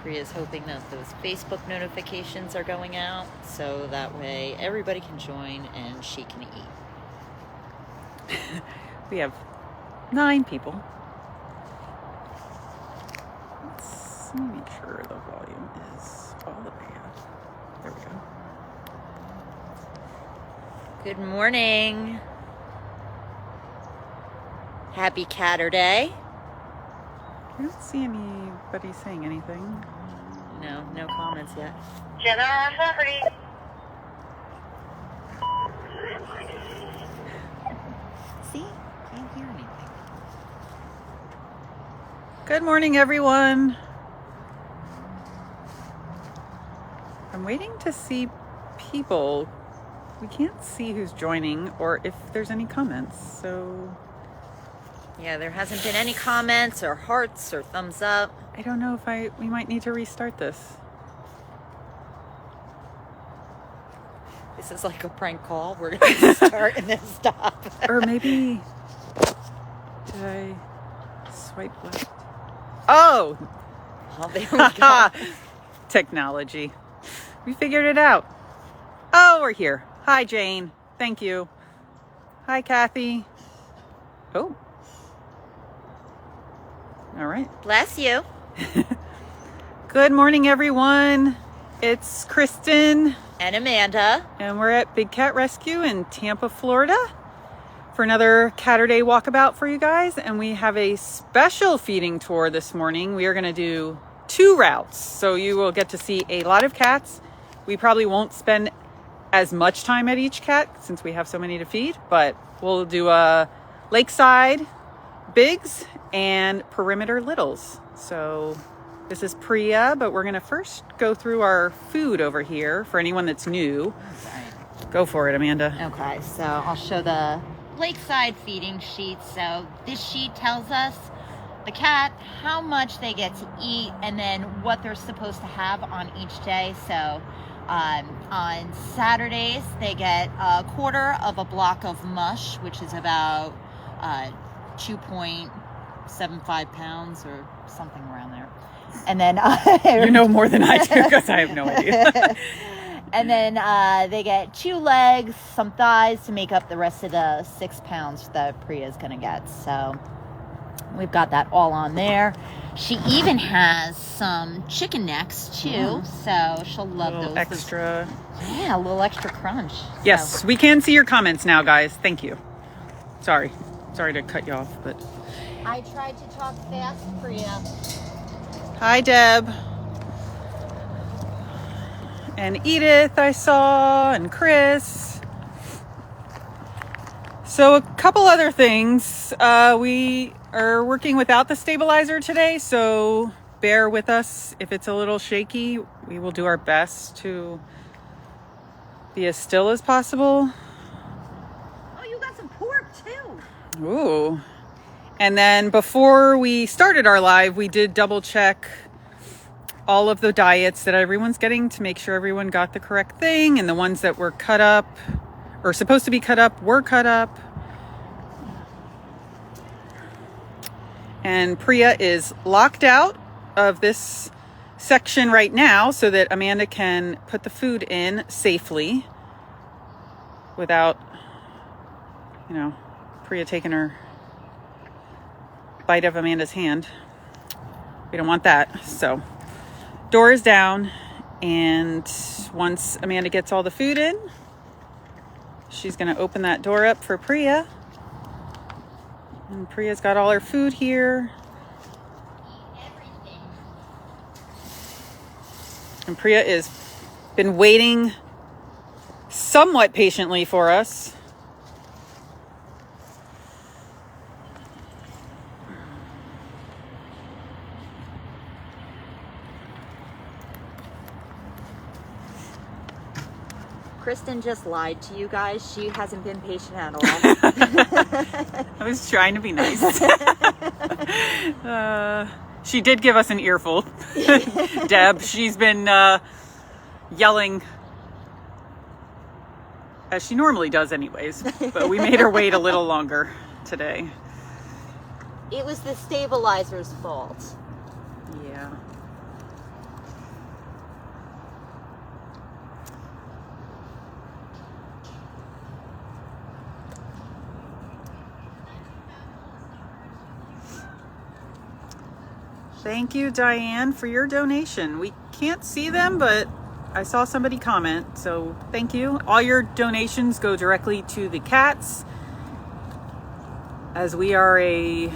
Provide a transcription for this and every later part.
Priya's hoping that those Facebook notifications are going out so that way everybody can join and she can eat. We have 9 people. Let me make sure the volume is all the way up. There we go. Good morning. Happy CATurday. I don't see anybody saying anything. No comments yet. See? Can't hear anything. Good morning, everyone. I'm waiting to see people. We can't see who's joining or if there's any comments, so... Yeah, there hasn't been any comments or hearts or thumbs up. I don't know if we might need to restart this. This is like a prank call. We're going to start and then stop. Or maybe... Did I swipe left? Oh! Oh, there we go. Technology. We figured it out. Oh, we're here. Hi, Jane. Thank you. Hi, Kathy. Oh. All right. Bless you. Good morning, everyone. It's Kristen. And Amanda. And we're at Big Cat Rescue in Tampa, Florida for another CATurday Walkabout for you guys. And we have a special feeding tour this morning. We are going to do 2 routes. So you will get to see a lot of cats. We probably won't spend as much time at each cat since we have so many to feed, but we'll do a lakeside bigs and perimeter littles. So this is Priya, but we're going to first go through our food over here for anyone that's new. Okay. Go for it, Amanda. Okay, so I'll show the lakeside feeding sheet. So this sheet tells us the cat how much they get to eat and then what they're supposed to have on each day. So on Saturdays they get a quarter of a block of mush, which is about 2.75 pounds or something around there. And then you know more than I do because I have no idea. And then they get 2 legs, some thighs to make up the rest of the 6 pounds that Priya's gonna get. So we've got that all on there. She even has some chicken necks too, so she'll love those. Extra. Yeah, a little extra crunch. Yes, so. We can see your comments now, guys. Thank you. Sorry to cut you off, but I tried to talk fast, Priya. Hi, Deb. And Edith I saw, and Chris. So a couple other things. We are working without the stabilizer today, so bear with us if it's a little shaky. We will do our best to be as still as possible. Oh, you got some pork too. Ooh. And then before we started our live, we did double check all of the diets that everyone's getting to make sure everyone got the correct thing, and the ones that were cut up or supposed to be cut up were cut up. And Priya is locked out of this section right now so that Amanda can put the food in safely without, Priya taking her bite of Amanda's hand. We don't want that. So door is down, and once Amanda gets all the food in, she's going to open that door up for Priya. And Priya's got all her food here. And Priya has been waiting somewhat patiently for us. Kristen just lied to you guys. She hasn't been patient at all. I was trying to be nice. She did give us an earful. Deb, she's been yelling, as she normally does anyways, but we made her wait a little longer today. It was the stabilizer's fault. Yeah. Thank you, Diane, for your donation. We can't see them, but I saw somebody comment, so thank you. All your donations go directly to the cats, as we are a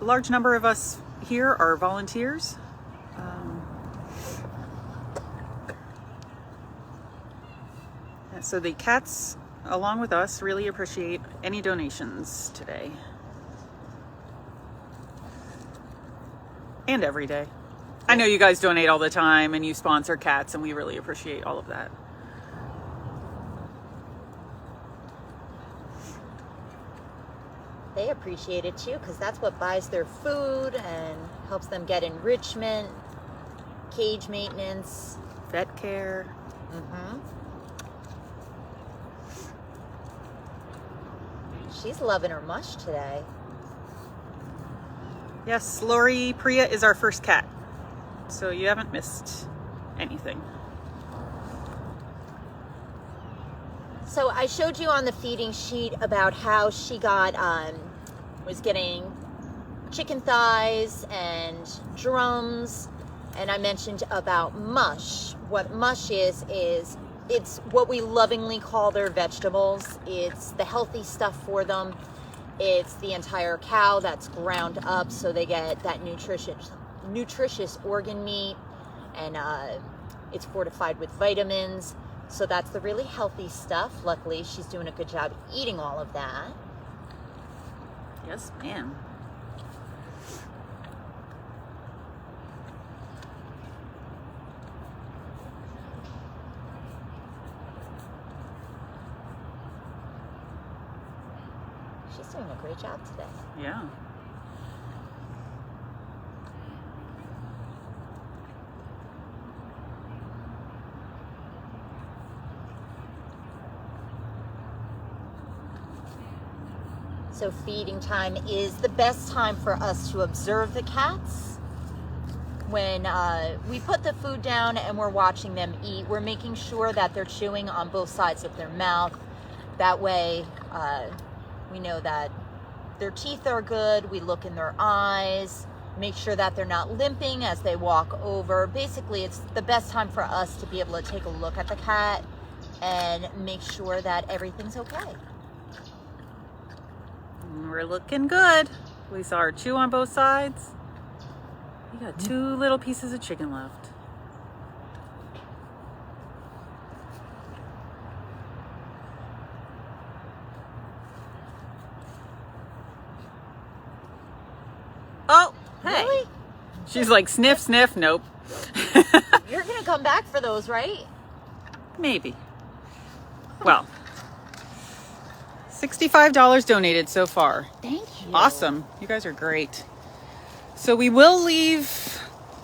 large number of us here are volunteers. So the cats, along with us, really appreciate any donations today. And every day. I know you guys donate all the time and you sponsor cats, and we really appreciate all of that. They appreciate it too, because that's what buys their food and helps them get enrichment, cage maintenance, Vet care. She's loving her mush today. Yes, Lori, Priya is our first cat. So you haven't missed anything. So I showed you on the feeding sheet about how she got, was getting chicken thighs and drums. And I mentioned about mush. What mush is it's what we lovingly call their vegetables. It's the healthy stuff for them. It's the entire cow that's ground up so they get that nutritious organ meat, and it's fortified with vitamins. So that's the really healthy stuff. Luckily, she's doing a good job eating all of that. Yes, ma'am. She's doing a great job today. Yeah. So feeding time is the best time for us to observe the cats. When we put the food down and we're watching them eat, we're making sure that they're chewing on both sides of their mouth. That way, we know that their teeth are good. We look in their eyes, make sure that they're not limping as they walk over. Basically, it's the best time for us to be able to take a look at the cat and make sure that everything's okay. We're looking good. We saw her chew on both sides. We got 2 little pieces of chicken left. Oh, hey. Really? She's like, sniff, sniff, nope. You're gonna come back for those, right? Maybe. Well, $65 donated so far. Thank you. Awesome. You guys are great. So we will leave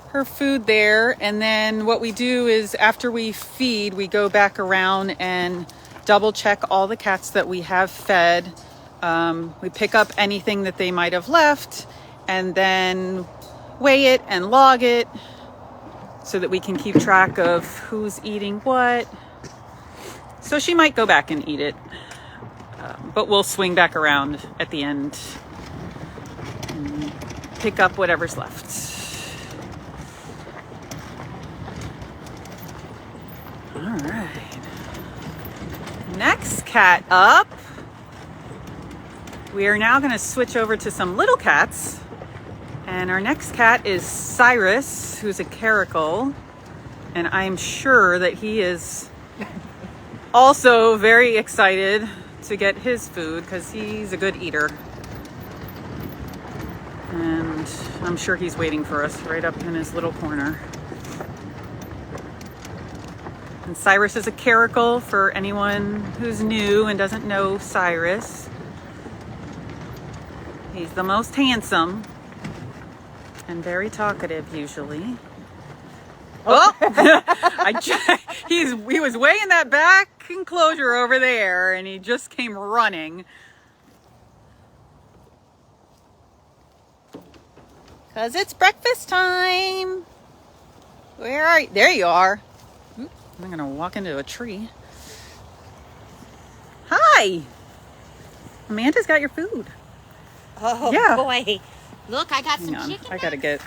her food there, and then what we do is after we feed, we go back around and double check all the cats that we have fed. We pick up anything that they might have left and then weigh it and log it so that we can keep track of who's eating what. So she might go back and eat it, but we'll swing back around at the end and pick up whatever's left. All right. Next cat up. We are now going to switch over to some little cats. And our next cat is Cyrus, who's a caracal. And I'm sure that he is also very excited to get his food because he's a good eater. And I'm sure he's waiting for us right up in his little corner. And Cyrus is a caracal for anyone who's new and doesn't know Cyrus. He's the most handsome and very talkative usually. Oh, he was way in that back enclosure over there and he just came running. Cause it's breakfast time. Where are you? There you are. I'm gonna walk into a tree. Hi. Amanda's got your food. Oh Yeah. boy. Look, I got some Hang on, chicken. I gotta get.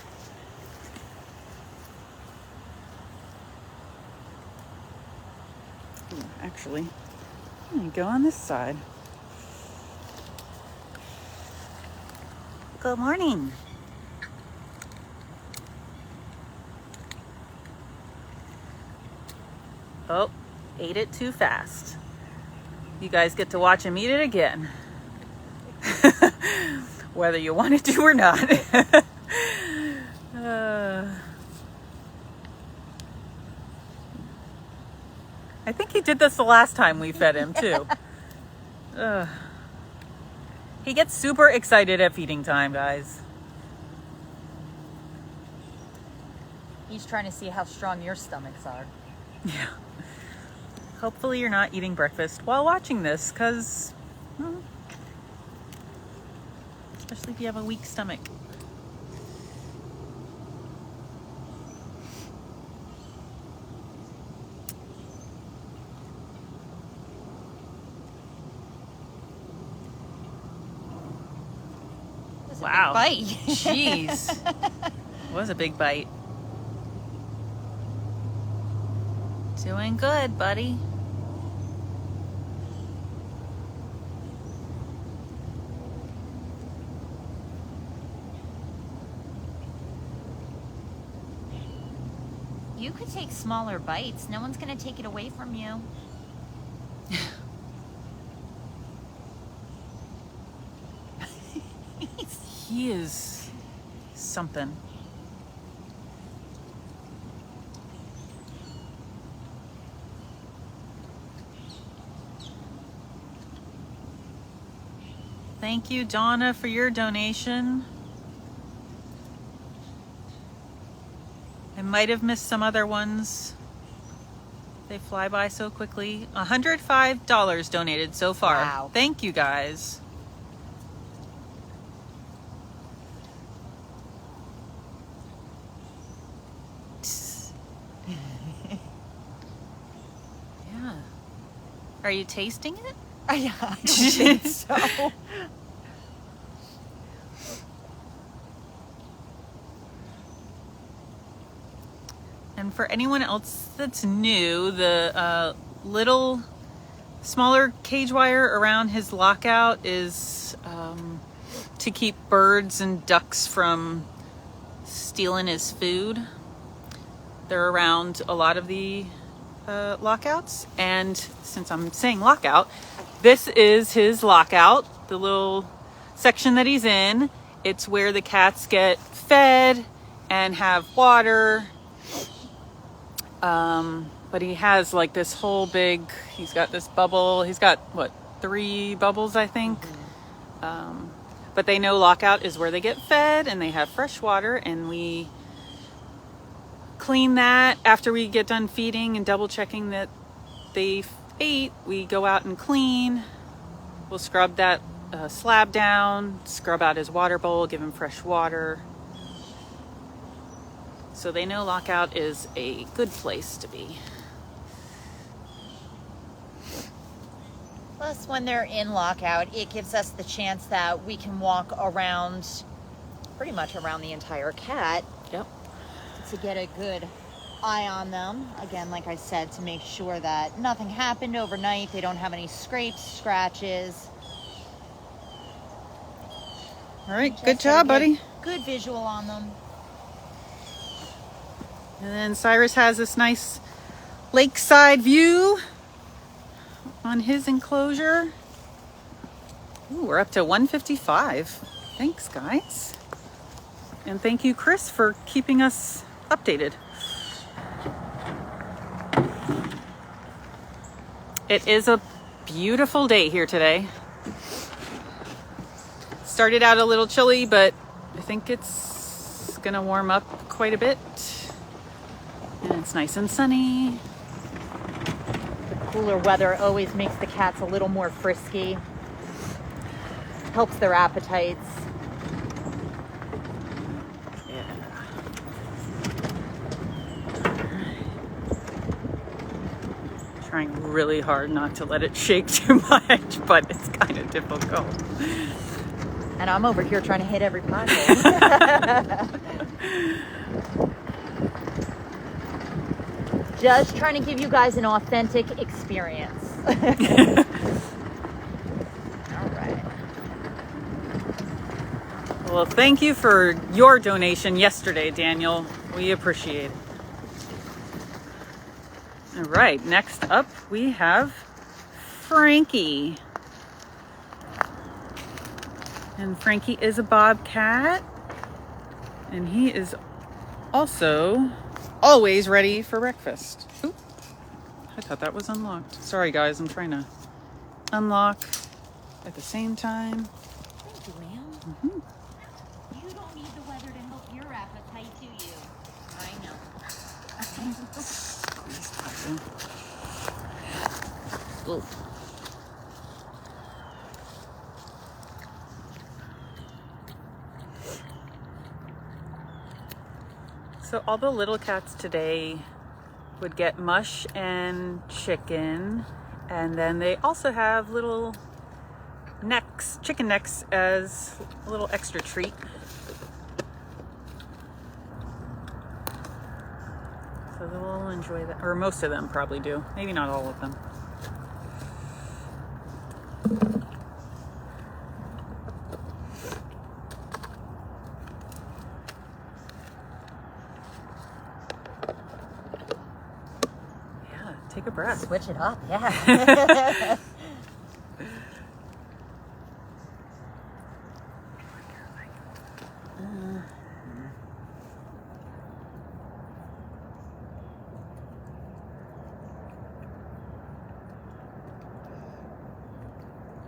Ooh, actually, let me go on this side. Good morning. Oh, ate it too fast. You guys get to watch him eat it again. Whether you wanted to or not. I think he did this the last time we fed him too. He gets super excited at feeding time, guys. He's trying to see how strong your stomachs are. Yeah. Hopefully you're not eating breakfast while watching this, because especially if you have a weak stomach. Wow. Bite. Jeez. Was a big bite. Doing good, buddy. You could take smaller bites. No one's going to take it away from you. He is something. Thank you, Donna, for your donation. I might have missed some other ones. They fly by so quickly. $105 donated so far. Wow. Thank you, guys. Yeah. Are you tasting it? Yeah, I don't think so. And for anyone else that's new, the little smaller cage wire around his lockout is to keep birds and ducks from stealing his food. They're around a lot of the lockouts. And since I'm saying lockout, this is his lockout, the little section that he's in. It's where the cats get fed and have water. But he has like this whole big, he's got this bubble, he's got what, 3 bubbles, I think. But they know lockout is where they get fed and they have fresh water, and we clean that after we get done feeding and double checking that they ate. We go out and clean. We'll scrub that slab down, scrub out his water bowl, give him fresh water. So they know lockout is a good place to be. Plus, when they're in lockout, it gives us the chance that we can walk around, pretty much around the entire cat. Yep. To get a good eye on them. Again, like I said, to make sure that nothing happened overnight. They don't have any scrapes, scratches. All right, Just good so job, we get buddy. Good visual on them. And then Cyrus has this nice lakeside view on his enclosure. Ooh, we're up to 155. Thanks, guys. And thank you, Chris, for keeping us updated. It is a beautiful day here today. Started out a little chilly, but I think it's gonna warm up quite a bit. And it's nice and sunny. The cooler weather always makes the cats a little more frisky. Helps their appetites. Trying really hard not to let it shake too much, but it's kind of difficult. And I'm over here trying to hit every pothole. Just trying to give you guys an authentic experience. All right. Well, thank you for your donation yesterday, Daniel. We appreciate it. All right, next up we have Frankie. And Frankie is a bobcat. And he is also always ready for breakfast. Oop, I thought that was unlocked. Sorry guys, I'm trying to unlock at the same time. Thank you, ma'am. Mm-hmm. You don't need the weather to help your appetite, do you? I know. Ooh. So all the little cats today would get mush and chicken, and then they also have little necks, chicken necks, as a little extra treat. So they will enjoy that, or most of them probably do, maybe not all of them. Take a breath. Switch it up, yeah.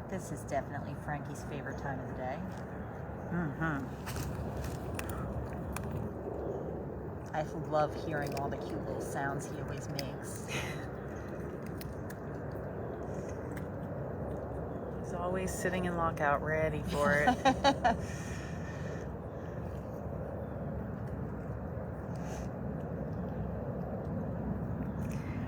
This is definitely Frankie's favorite time of the day. Mm-hmm. I love hearing all the cute little sounds he always makes. He's always sitting in lockout, ready for it.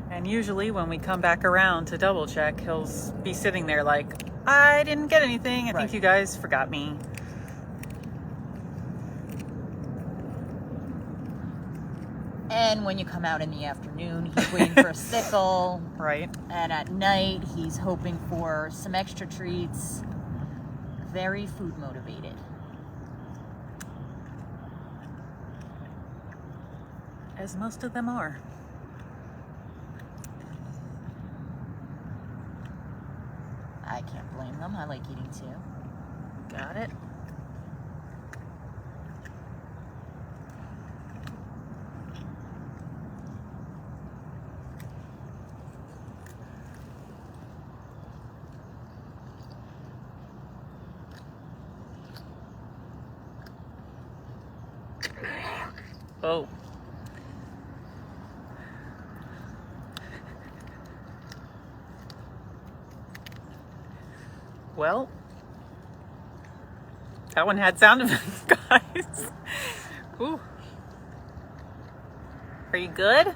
And usually when we come back around to double check, he'll be sitting there like, I didn't get anything. I think you guys forgot me. And when you come out in the afternoon, he's waiting for a sickle. Right. And at night, he's hoping for some extra treats. Very food motivated. As most of them are. I can't blame them. I like eating too. Got it. Oh. Well, that one had sound effects, guys. Ooh. Are you good?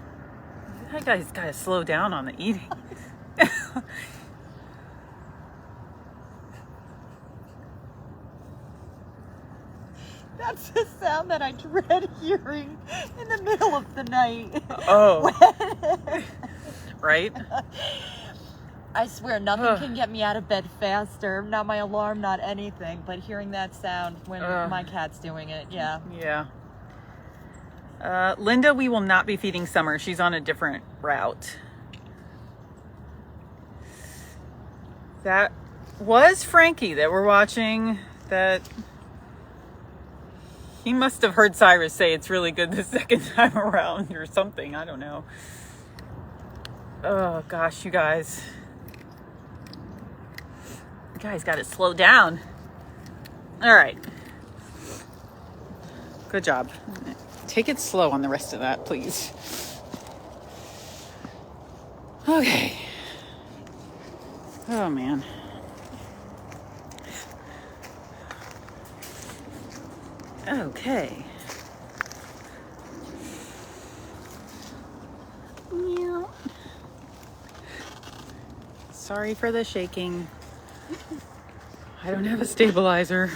That guy's gotta slow down on the eating. That's the sound that I dread hearing in the middle of the night. Oh. Right? I swear, nothing can get me out of bed faster. Not my alarm, not anything. But hearing that sound when my cat's doing it, yeah. Yeah. Linda, we will not be feeding Summer. She's on a different route. That was Frankie that we're watching. That he must have heard Cyrus say it's really good the second time around or something. I don't know. Oh gosh, you guys. You guys got to slow down. All right. Good job. Take it slow on the rest of that, please. Okay. Oh, man. Okay. Meow. Sorry for the shaking. I don't have a stabilizer.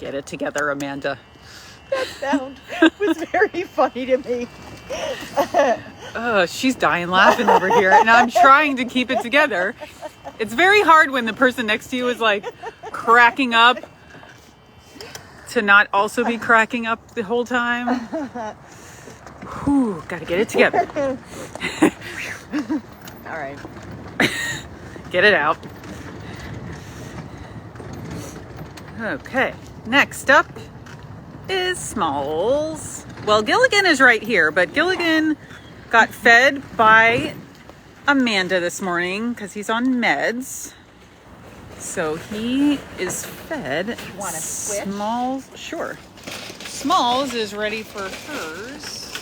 Get it together, Amanda. That sound was very funny to me. She's dying laughing over here, and I'm trying to keep it together. It's very hard when the person next to you is like cracking up to not also be cracking up the whole time. Whew, gotta get it together. All right. Get it out. Okay, next up is Smalls. Well, Gilligan is right here, but Gilligan got fed by Amanda this morning because he's on meds. So he is fed. Want to switch? Smalls, sure. Smalls is ready for hers.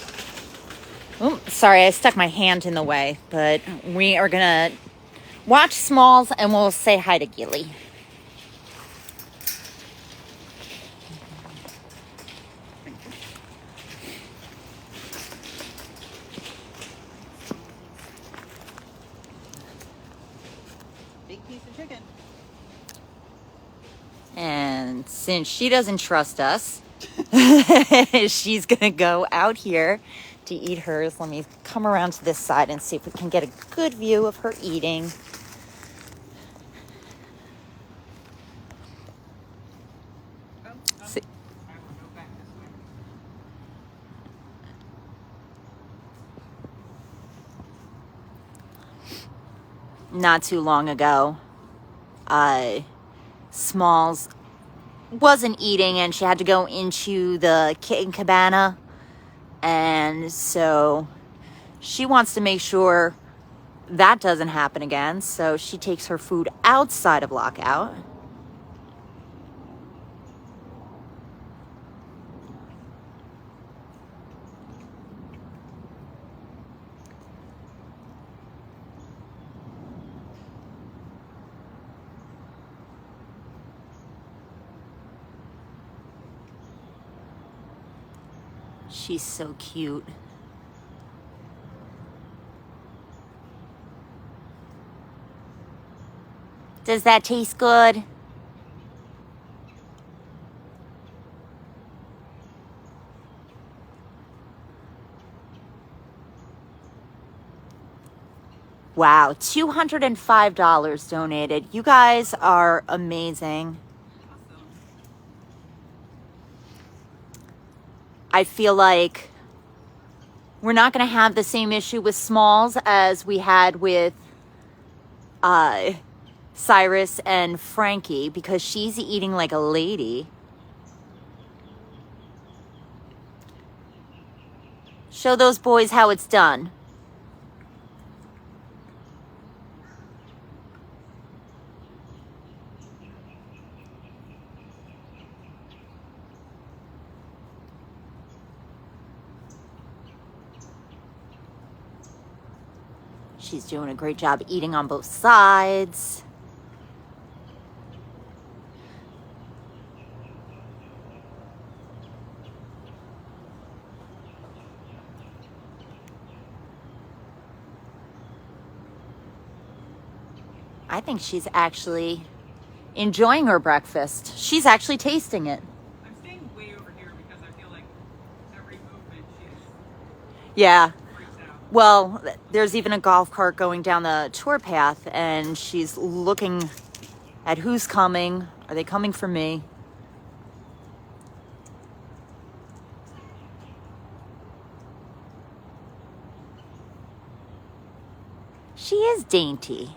Oh, sorry, I stuck my hand in the way, but we are gonna watch Smalls and we'll say hi to Gilly. Big piece of chicken. And since she doesn't trust us, she's gonna go out here to eat hers. Let me come around to this side and see if we can get a good view of her eating. See. Not too long ago, Smalls wasn't eating and she had to go into the kitten cabana, and so she wants to make sure that doesn't happen again, so she takes her food outside of lockout. She's so cute. Does that taste good? Wow, $205 donated. You guys are amazing. I feel like we're not going to have the same issue with Smalls as we had with Cyrus and Frankie, because she's eating like a lady. Show those boys how it's done. She's doing a great job eating on both sides. I think she's actually enjoying her breakfast. She's actually tasting it. I'm staying way over here because I feel like every movement she's... Yeah. freaks out. Well, there's even a golf cart going down the tour path, and she's looking at who's coming. Are they coming for me? She is dainty.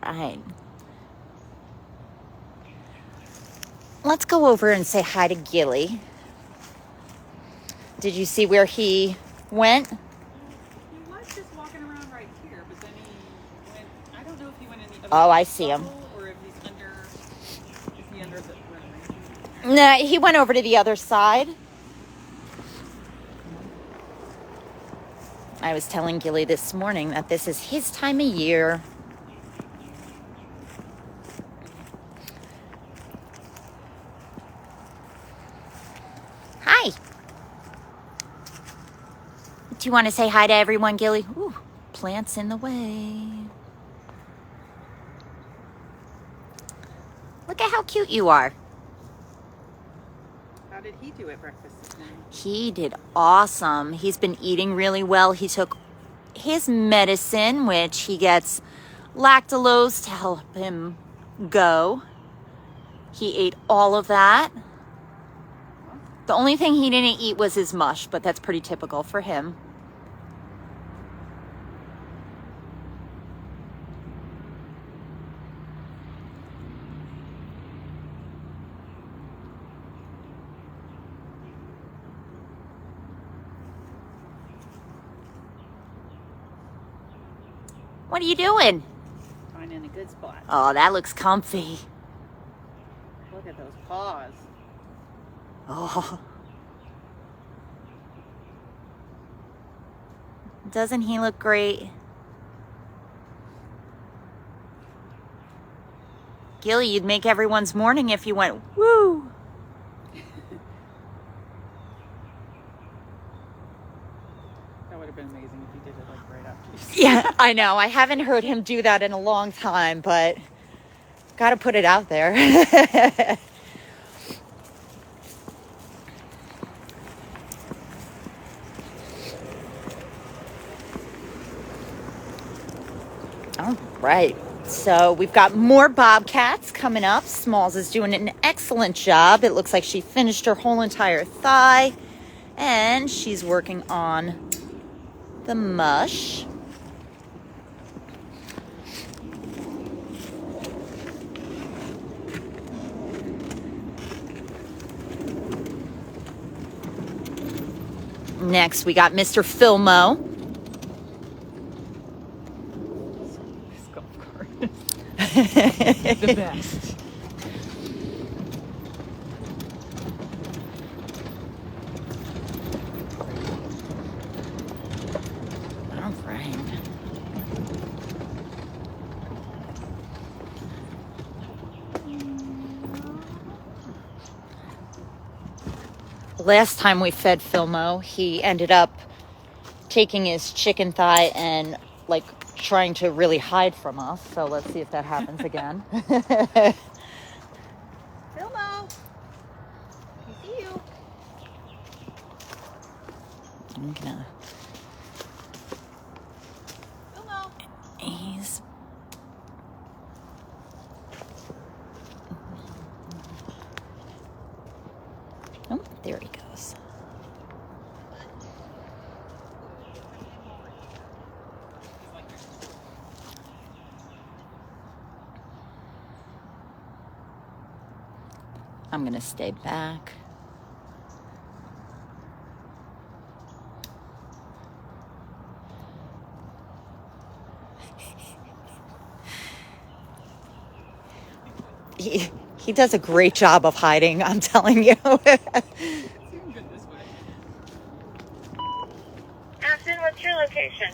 All right. Let's go over and say hi to Gilly. Did you see where he went? He was just walking around right here, but then he went... I don't know if he went in the... Oh, I see him. Or if he's under... Is he under the... Nah, he went over to the other side. I was telling Gilly this morning that this is his time of year. Do you want to say hi to everyone, Gilly? Ooh, plants in the way. Look at how cute you are. How did he do at breakfast this morning? He did awesome. He's been eating really well. He took his medicine, which he gets lactulose to help him go. He ate all of that. The only thing he didn't eat was his mush, but that's pretty typical for him. What are you doing? Finding a good spot. Oh, that looks comfy. Look at those paws. Oh. Doesn't he look great? Gilly, you'd make everyone's morning if you went, woo. That would have been amazing if you did it like right after you said Yeah, I know. I haven't heard him do that in a long time, but got to put it out there. All right. So we've got more bobcats coming up. Smalls is doing an excellent job. It looks like she finished her whole entire thigh, and she's working on the mush. Next, we got Mr. Filmo. this golf cart. The best. All right. Last time we fed Filmo, he ended up taking his chicken thigh and like trying to really hide from us. So let's see if that happens again. Filmo! I see you. I'm gonna. Filmo! He's. Oh, there he goes. I'm gonna stay back. He does a great job of hiding, I'm telling you. Afton, what's your location?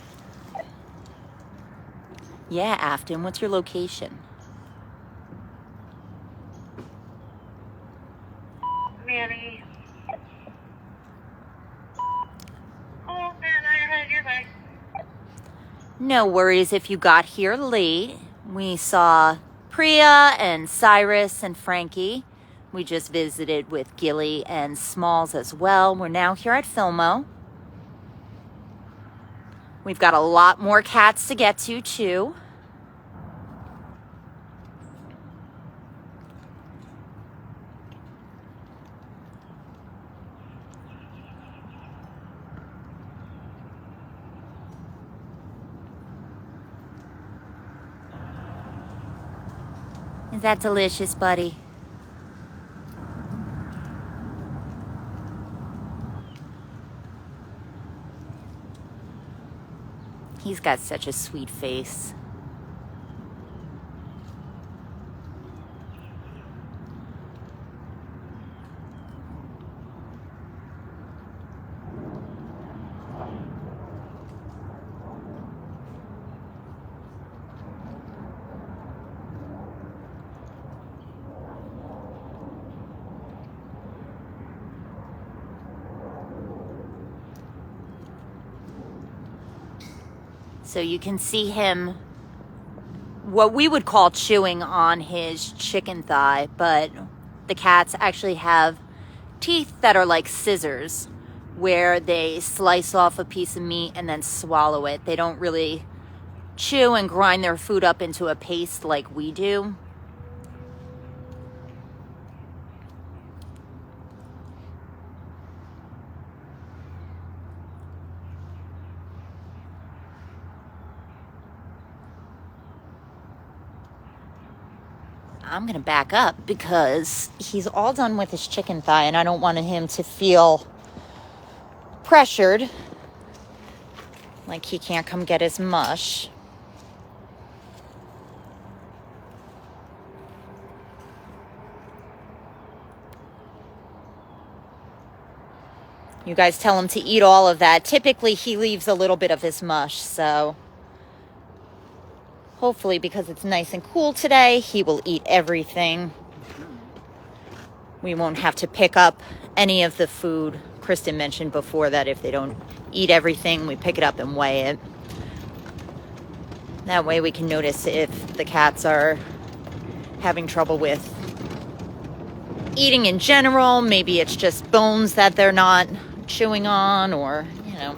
Yeah, Afton, what's your location? Manny. Oh, man, I heard your voice. No worries if you got here late. We saw Priya and Cyrus and Frankie. We just visited with Gilly and Smalls as well. We're now here at Filmo. We've got a lot more cats to get to, too. Is that delicious, buddy? He's got such a sweet face. So you can see him, what we would call chewing on his chicken thigh, but the cats actually have teeth that are like scissors, where they slice off a piece of meat and then swallow it. They don't really chew and grind their food up into a paste like we do. I'm gonna back up because he's all done with his chicken thigh and I don't want him to feel pressured, like he can't come get his mush. You guys tell him to eat all of that. Typically he leaves a little bit of his mush, so hopefully because it's nice and cool today, he will eat everything. We won't have to pick up any of the food. Kristen mentioned before that if they don't eat everything, we pick it up and weigh it. That way we can notice if the cats are having trouble with eating in general. Maybe it's just bones that they're not chewing on, or, you know,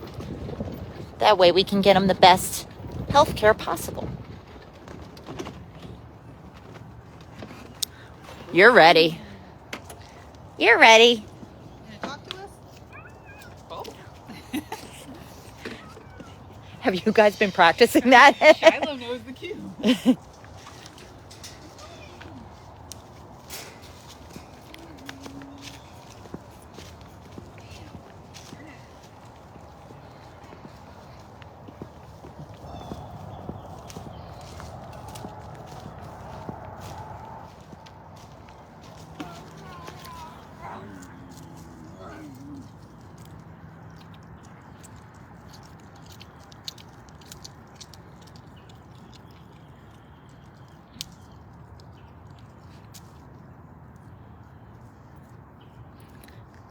that way we can get them the best health care possible. You're ready. You're ready. Can you talk to us? Oh. Have you guys been practicing that? Shiloh knows the cue.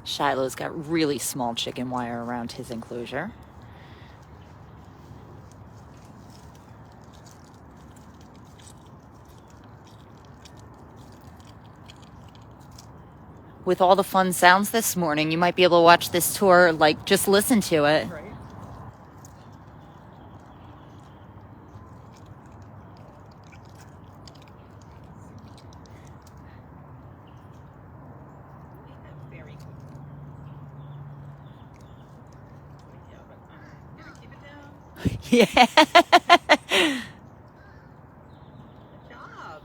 Shiloh's got really small chicken wire around his enclosure. With all the fun sounds this morning, you might be able to watch this tour, like, just listen to it. Right. Very cool. Yeah, but keep it down. Yeah. Good job.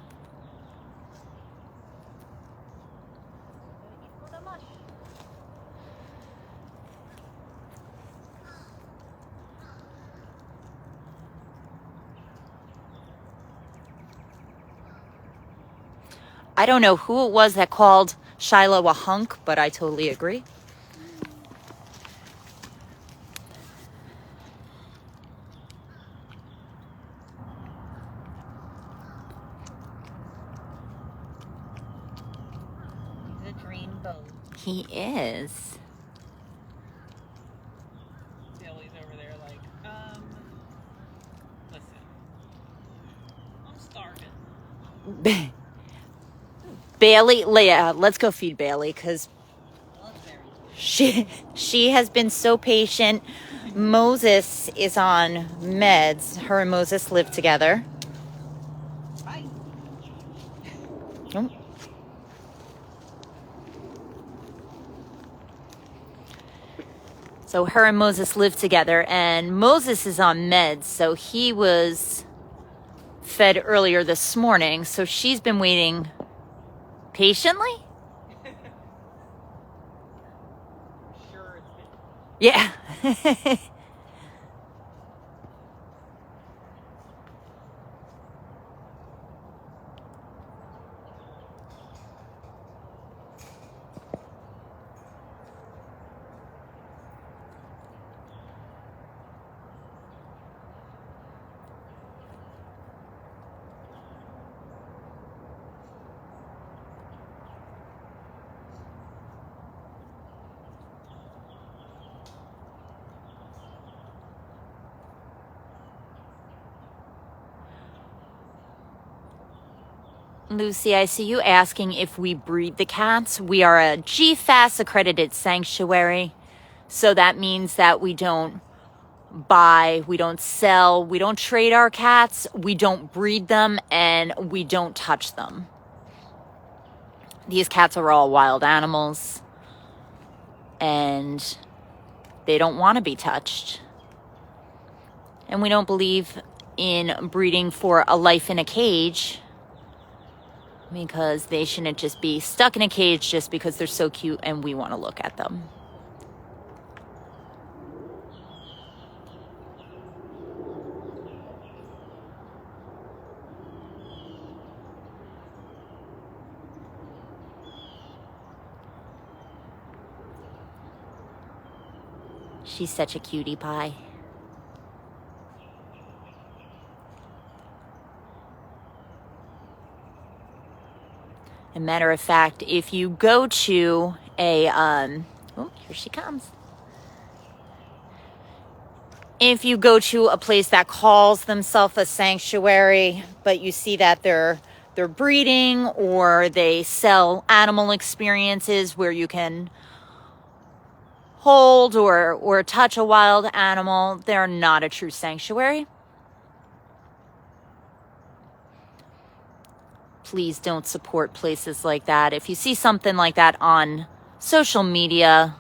I don't know who it was that called Shiloh a hunk, but I totally agree. He's a dreamboat. He is. Gilly's over there like, listen, I'm starving. Bailey, Leah, let's go feed Bailey because she has been so patient. Moses is on meds. Her and Moses live together. Bye. Oh. So her and Moses live together, and Moses is on meds, so he was fed earlier this morning, so she's been waiting patiently? Sure, it's been. Yeah. Lucy, I see you asking if we breed the cats. We are a GFAS accredited sanctuary. So that means that we don't buy, we don't sell, we don't trade our cats, we don't breed them, and we don't touch them. These cats are all wild animals, and they don't want to be touched. And we don't believe in breeding for a life in a cage, because they shouldn't just be stuck in a cage just because they're so cute and we want to look at them. She's such a cutie pie. As a matter of fact, if you go to a, oh, here she comes. If you go to a place that calls themselves a sanctuary, but you see that they're breeding, or they sell animal experiences where you can hold or touch a wild animal, they're not a true sanctuary. Please don't support places like that. If you see something like that on social media,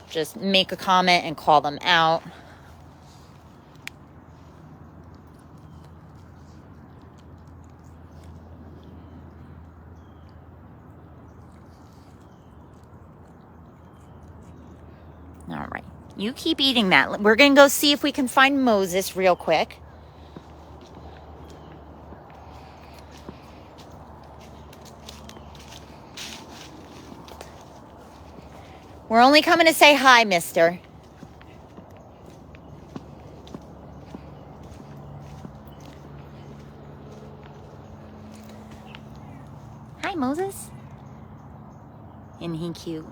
just make a comment and call them out. All right, you keep eating that. We're going to go see if we can find Moses real quick. We're only coming to say hi, mister. Hi, Moses. Isn't he cute?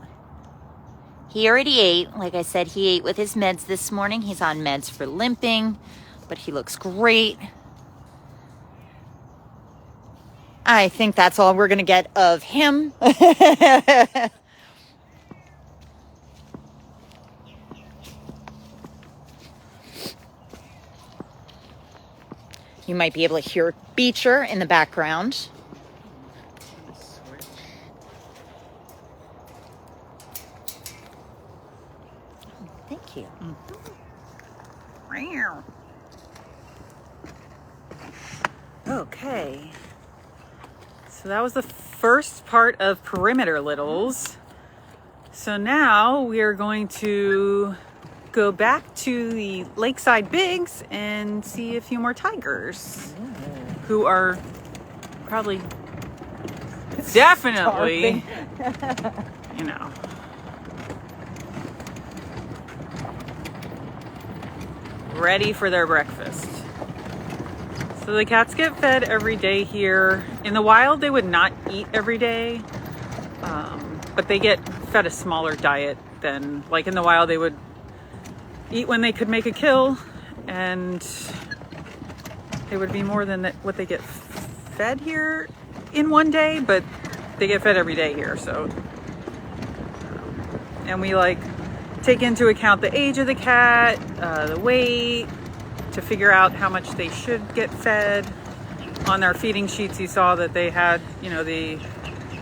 He already ate. Like I said, he ate with his meds this morning. He's on meds for limping, but he looks great. I think that's all we're going to get of him. You might be able to hear Beecher in the background. Thank you. Okay. So that was the first part of Perimeter Littles. So now we are going to go back to the Lakeside Bigs and see a few more tigers who are probably definitely, you know, ready for their breakfast. So the cats get fed every day here. In the wild, they would not eat every day, but they get fed a smaller diet than, like in the wild, they would eat when they could make a kill, and it would be more than what they get fed here in one day, but they get fed every day here. So, and we like take into account the age of the cat, the weight, to figure out how much they should get fed. On our feeding sheets, you saw that they had, you know, the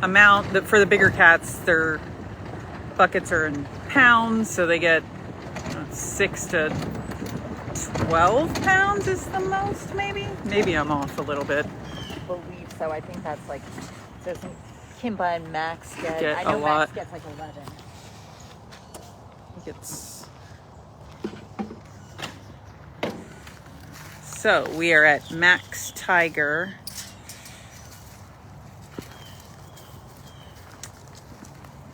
amount that for the bigger cats, their buckets are in pounds, so they get 6 to 12 pounds is the most, maybe I'm off a little bit. I believe so. I think that's like, doesn't Kimba and Max get I a know lot. Max gets like 11. It's so we are at Max Tiger.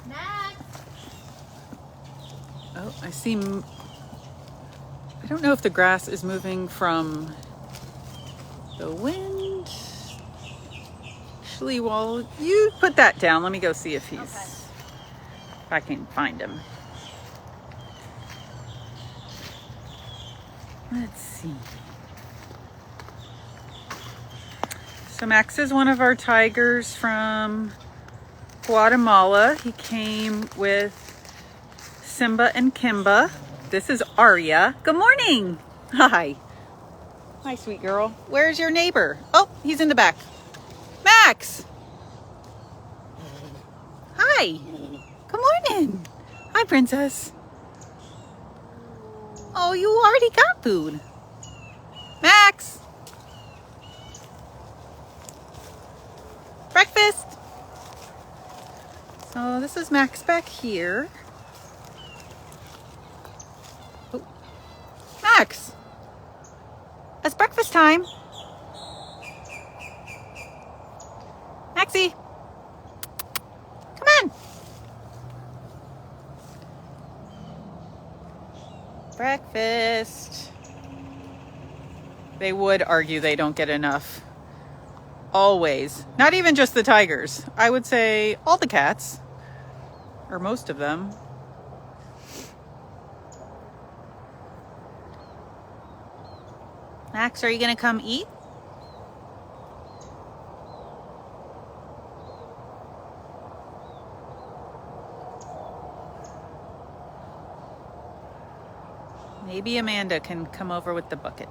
Max! Oh, I see. I don't know if the grass is moving from the wind. Actually, while you put that down, let me go see if if I can find him. Let's see. So Max is one of our tigers from Guatemala. He came with Simba and Kimba. This is Arya. Good morning. Hi. Hi, sweet girl. Where's your neighbor? Oh, he's in the back. Max. Hi. Good morning. Hi, princess. Oh, you already got food. Max. Breakfast. So this is Max back here. Oh. Max. It's breakfast time. Maxie. Come on. Breakfast. They would argue they don't get enough. Always. Not even just the tigers. I would say all the cats. Or most of them. Max, are you going to come eat? Maybe Amanda can come over with the bucket.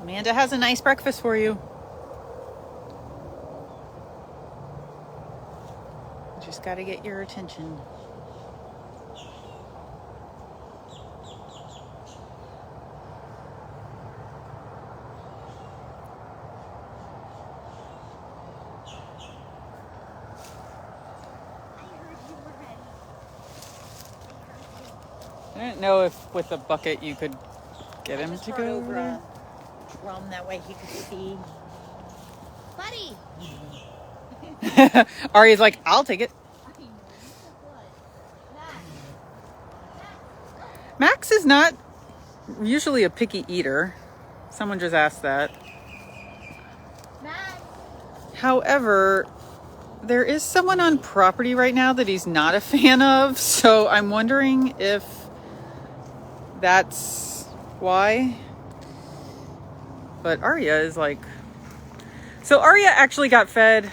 Amanda has a nice breakfast for you. Just got to get your attention. I didn't know if with a bucket you could get him to go over there. That way he could see. Buddy! Arya's like, I'll take it. Max is not usually a picky eater. Someone just asked that. Max. However, there is someone on property right now that he's not a fan of, so I'm wondering if that's why. But Arya is like... So Arya actually got fed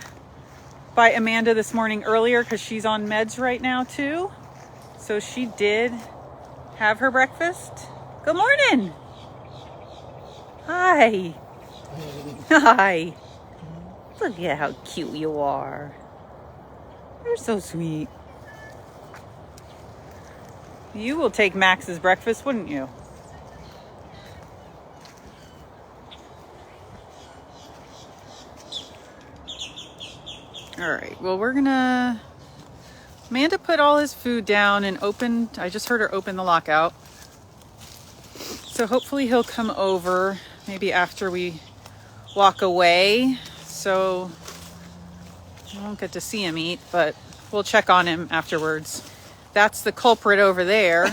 by Amanda this morning earlier because she's on meds right now too. So she did have her breakfast. Good morning. Hi. Hi. Look at how cute you are. You're so sweet. You will take Max's breakfast, wouldn't you? All right, well, we're gonna... Amanda put all his food down and opened... I just heard her open the lockout. So hopefully he'll come over maybe after we walk away. So I won't get to see him eat, but we'll check on him afterwards. That's the culprit over there.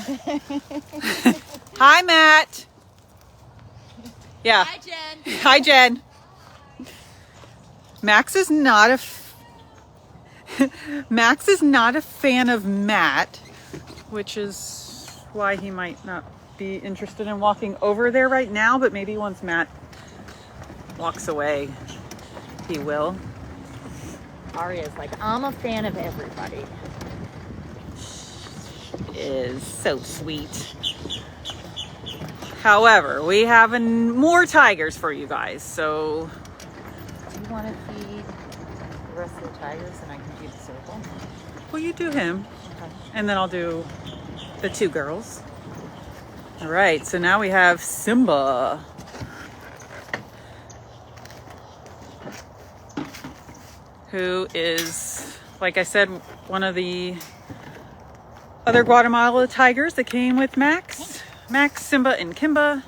Hi, Matt. Yeah. Hi, Jen. Hi, Jen. Max is not a fan of Matt, which is why he might not be interested in walking over there right now, but maybe once Matt walks away, he will. Arya's like, I'm a fan of everybody. She is so sweet. However, we have more tigers for you guys, so... Do you want to feed the rest of the tigers and I can feed the Serval? Well, you do him, Okay. and then I'll do the two girls. All right, so now we have Simba. Who is, like I said, one of the other Guatemala tigers that came with Max. Max, Simba, and Kimba.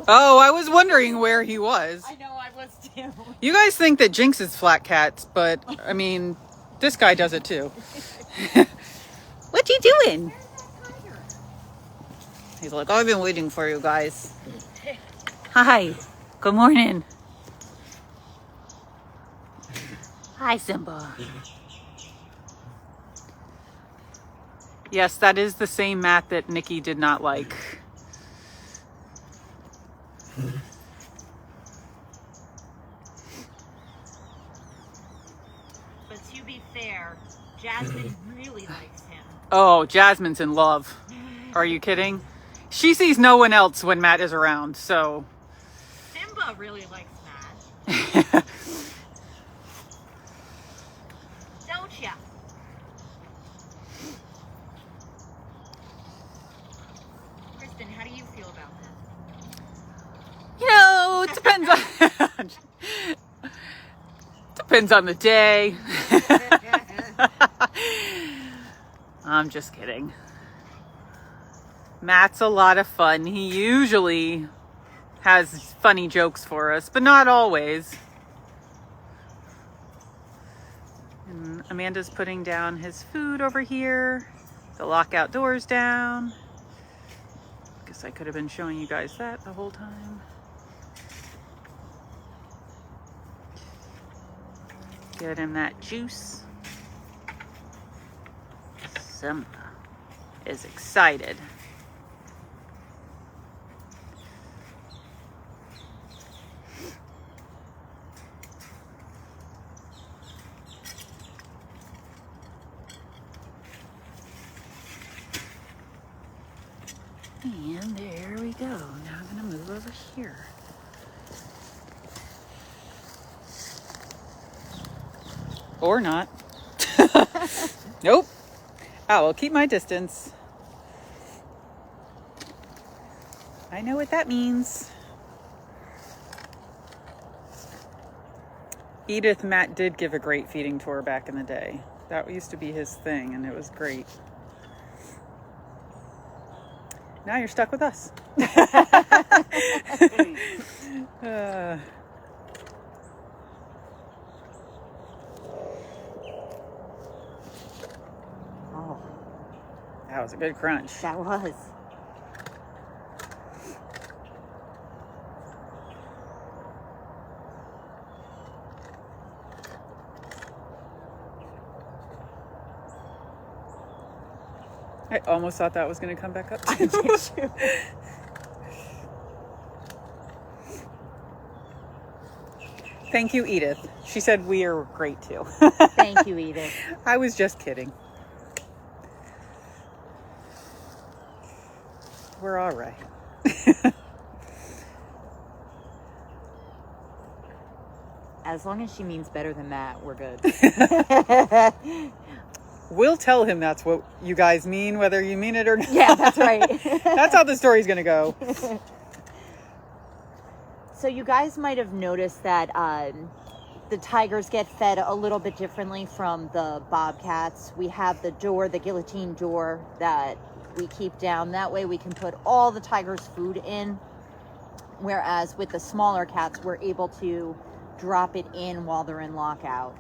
Oh, I was wondering where he was. I know, I was too. You guys think that Jinx is flat cats, but I mean, this guy does it too. What you doing? He's like, I've been waiting for you guys. Hi. Good morning. Hi, Simba. Yes, that is the same mat that Nikki did not like. But to be fair, Jasmine really likes him. Oh, Jasmine's in love. Are you kidding? She sees no one else when Matt is around, so. Simba really likes Matt. Don't ya? Kristen, how do you feel about that? You know, it depends on depends on the day. I'm just kidding. Matt's a lot of fun. He usually has funny jokes for us, but not always. And Amanda's putting down his food over here. The lockout door's down. Guess I could have been showing you guys that the whole time. Get him that juice. Simba is excited. And there we go. Now I'm going to move over here. Or not. Nope. I will keep my distance. I know what that means. Edith Matt did give a great feeding tour back in the day. That used to be his thing, and it was great. Now you're stuck with us. Oh, That was a good crunch. that was. I almost thought that was going to come back up. Did you? Thank you, Edith. She said we are great too. Thank you, Edith. I was just kidding. We're all right. As long as she means better than that, we're good. We'll tell him that's what you guys mean, whether you mean it or not. Yeah, that's right. That's how the story's going to go. So you guys might have noticed that the tigers get fed a little bit differently from the bobcats. We have the door, the guillotine door that we keep down. That way we can put all the tigers' food in. Whereas with the smaller cats, we're able to drop it in while they're in lockout.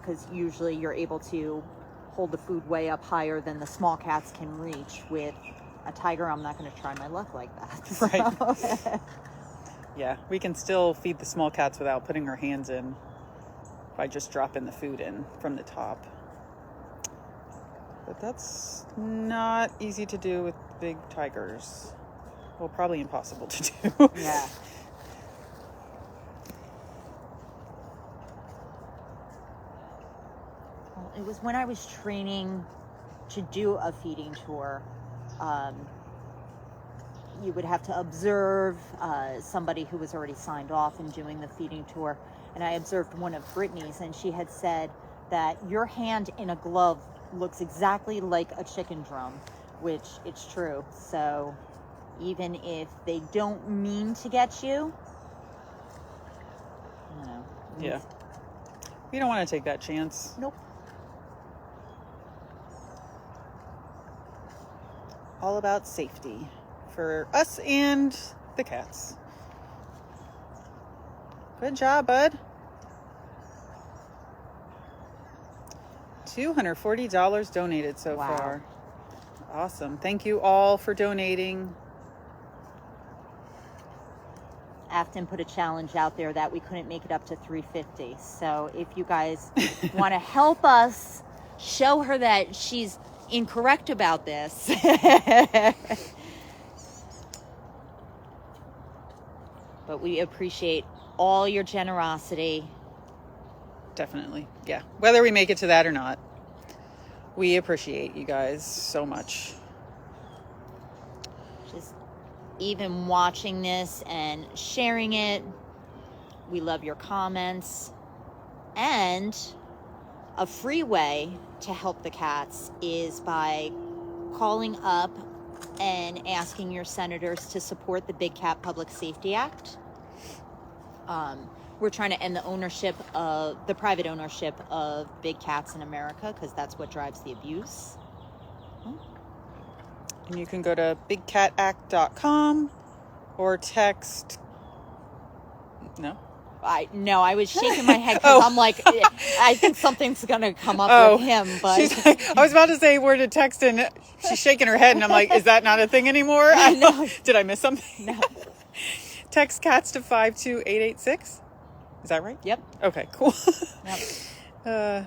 Because usually you're able to hold the food way up higher than the small cats can reach. With a tiger, I'm not going to try my luck like that. So. Right. Yeah, we can still feed the small cats without putting our hands in by just dropping the food in from the top. But that's not easy to do with big tigers. Well, probably impossible to do. Yeah. Well, it was when I was training to do a feeding tour. You would have to observe somebody who was already signed off and doing the feeding tour. And I observed one of Brittany's, and she had said that your hand in a glove looks exactly like a chicken drum, which it's true. So even if they don't mean to get you, you know. Yeah. We don't want to take that chance. Nope. All about safety for us and the cats. Good job, bud. $240 donated so Wow. far. Awesome. Thank you all for donating. Afton put a challenge out there that we couldn't make it up to 350. So if you guys want to help us show her that she's incorrect about this. But we appreciate all your generosity. Definitely. Yeah. Whether we make it to that or not, we appreciate you guys so much. Just even watching this and sharing it. We love your comments. And a free way to help the cats is by calling up and asking your senators to support the Big Cat Public Safety Act. We're trying to end the private ownership of big cats in America, because that's what drives the abuse. And you can go to bigcatact.com or text. No? I was shaking my head because I'm like, I think something's going to come up with him. But She's like, I was about to say where to text, and she's shaking her head, and I'm like, is that not a thing anymore? No. Did I miss something? No. Text cats to 52886. Is that right? Yep. Okay, cool. Yep.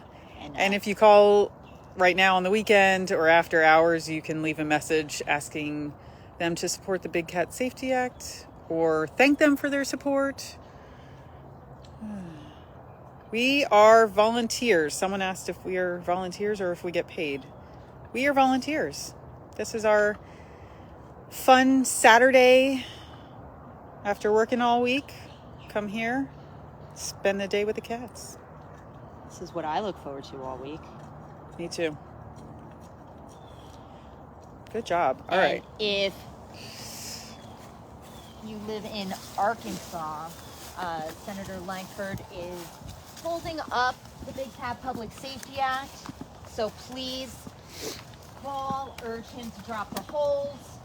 And if you call right now on the weekend or after hours, you can leave a message asking them to support the Big Cat Safety Act or thank them for their support. We are volunteers. Someone asked if we are volunteers or if we get paid. We are volunteers. This is our fun Saturday after working all week. Come here, spend the day with the cats. This is what I look forward to all week. Me too. Good job. All right. If you live in Arkansas, Senator Langford is holding up the Big Cat Public Safety Act. So please call, urge him to drop the holds.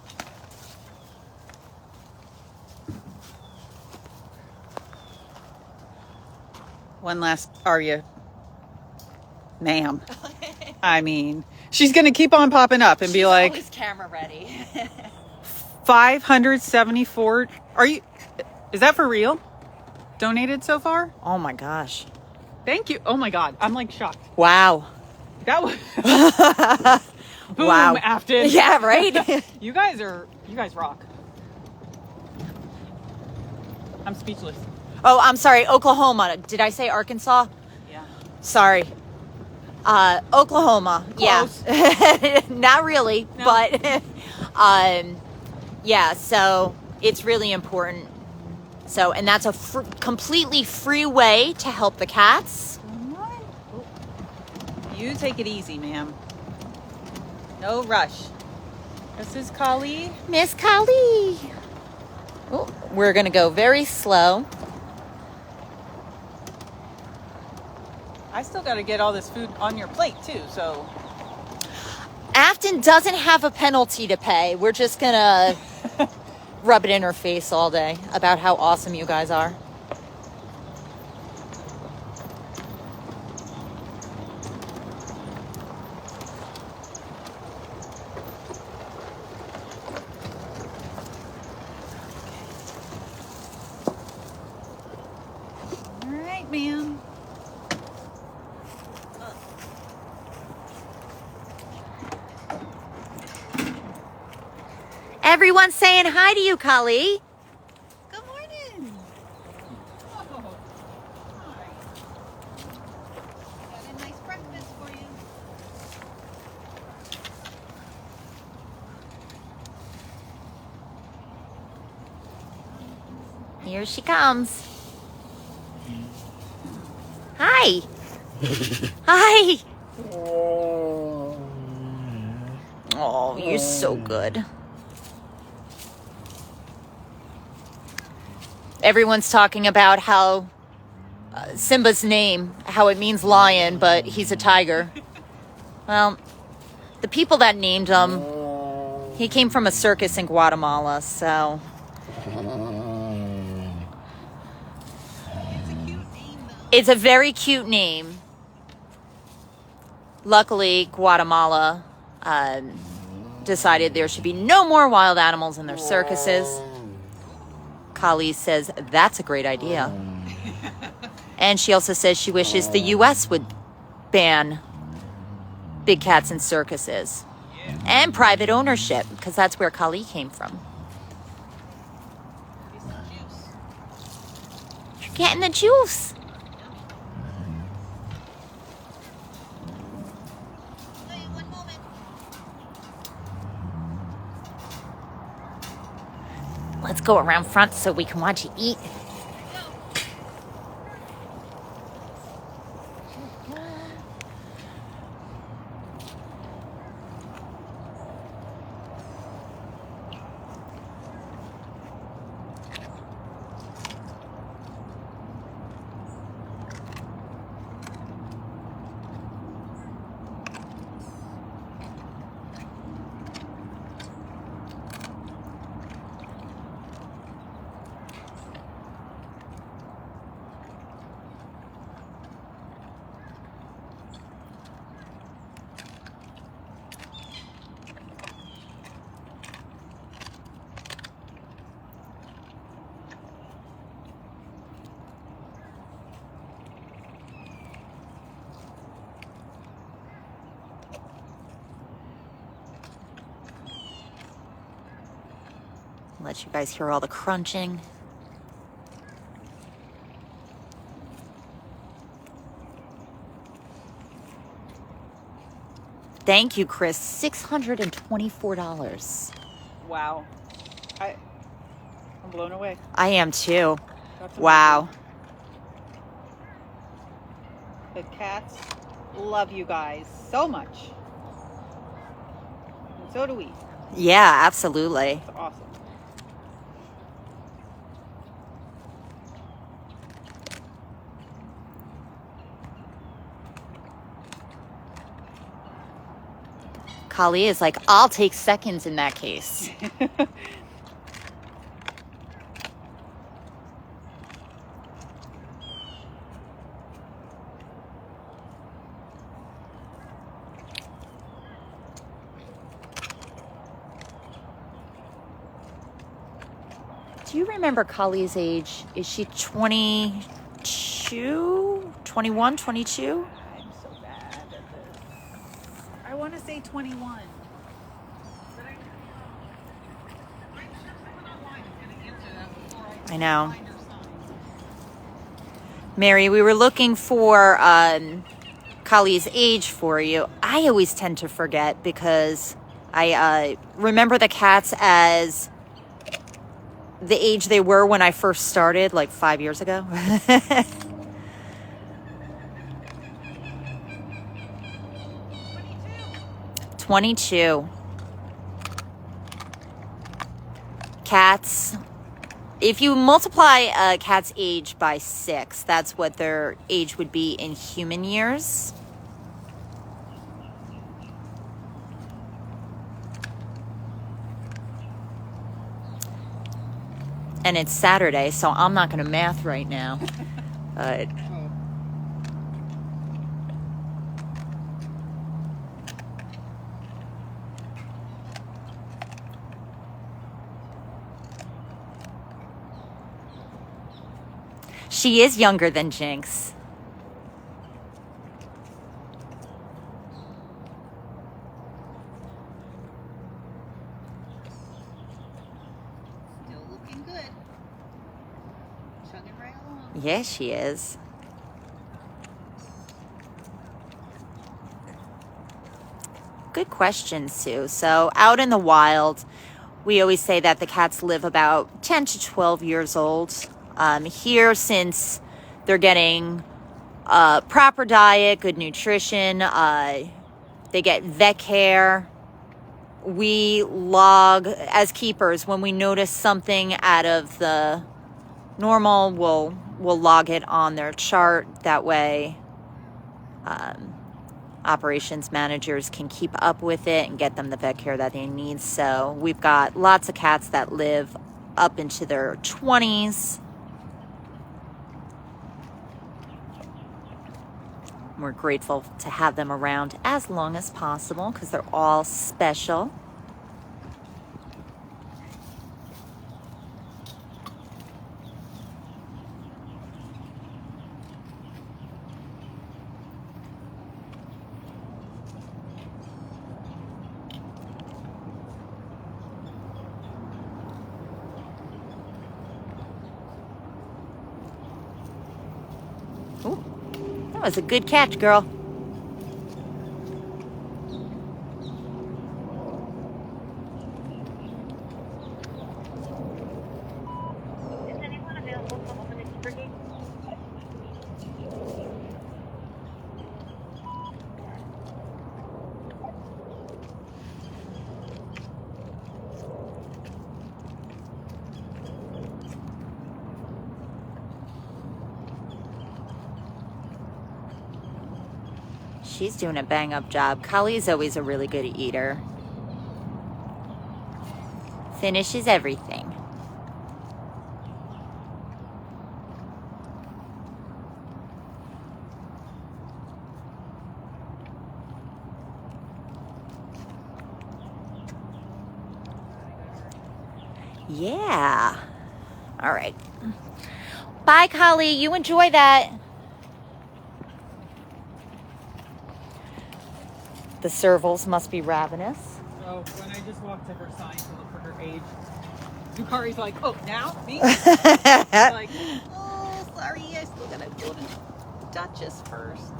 One last, Arya. Ma'am. I mean, she's going to keep on popping up and be like, always camera ready. 574. Is that for real? Donated so far? Oh my gosh. Thank you. Oh my God. I'm like shocked. Wow. That was boom, wow. Afton. Yeah, right? You guys rock. I'm speechless. Oh, I'm sorry. Oklahoma. Did I say Arkansas? Yeah. Sorry. Oklahoma. Close. Yeah. Not really, No. but yeah, so it's really important. So, and that's a completely free way to help the cats. You take it easy, ma'am. No rush. This is Kali. Miss Kali. Oh, we're going to go very slow. I still got to get all this food on your plate too, so. Afton doesn't have a penalty to pay. We're just going to rub it in her face all day about how awesome you guys are. All right, ma'am. Everyone's saying hi to you, Kali. Good morning. Oh, hi. Got a nice breakfast for you. Here she comes. Hi. Hi. Oh, you're so good. Everyone's talking about how Simba's name, how it means lion, but he's a tiger. Well, the people that named him, he came from a circus in Guatemala, so. It's a very cute name. Luckily, Guatemala decided there should be no more wild animals in their circuses. Kali says that's a great idea. And she also says she wishes the U.S. would ban big cats in circuses. And private ownership, because that's where Kali came from. You're getting the juice. Let's go around front so we can watch you eat. Let you guys hear all the crunching. Thank you, Chris. $624. Wow. I'm blown away. I am too. That's Wow. amazing. The cats love you guys so much. And so do we. Yeah, absolutely. It's awesome. Kali is like, I'll take seconds in that case. Do you remember Kali's age? Is she 22? 21, 22? I'm so bad at this. I want to say 21. I know. Mary, we were looking for Kali's age for you. I always tend to forget because I remember the cats as the age they were when I first started, like 5 years ago. 22. Cats, if you multiply a cat's age by 6, that's what their age would be in human years. And it's Saturday, so I'm not going to math right now. But she is younger than Jinx. Still looking good. Chugging right along. Yeah, she is. Good question, Sue. So out in the wild, we always say that the cats live about 10 to 12 years old. Here, since they're getting proper diet, good nutrition, they get vet care. We log, as keepers, when we notice something out of the normal, we'll log it on their chart. That way, operations managers can keep up with it and get them the vet care that they need. So we've got lots of cats that live up into their 20s. We're grateful to have them around as long as possible because they're all special. was a good catch, girl. Is anyone available for opening brigade? She's doing a bang-up job. Kali's always a really good eater. Finishes everything. Yeah. All right. Bye, Kali. You enjoy that. The Servals must be ravenous. So when I just walked to her sign to look for her age, Yukari's like, oh, now? Me? Like, oh, sorry, I still gotta go to Duchess first.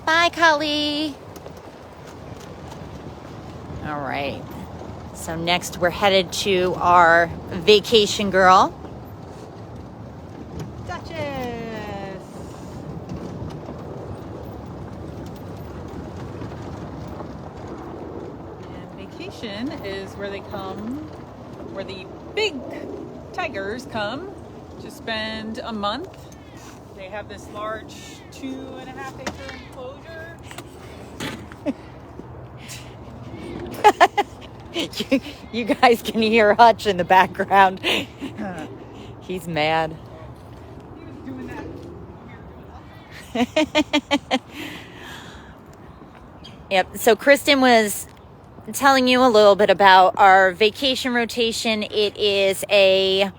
Bye, Kali. All right. So next we're headed to our vacation girl. Duchess! And vacation is where they come, where the big tigers come to spend a month. They have this large 2.5 acre enclosure. You guys can hear Hutch in the background. He's mad. He was doing that. Yep. So Kristen was telling you a little bit about our vacation rotation. It is a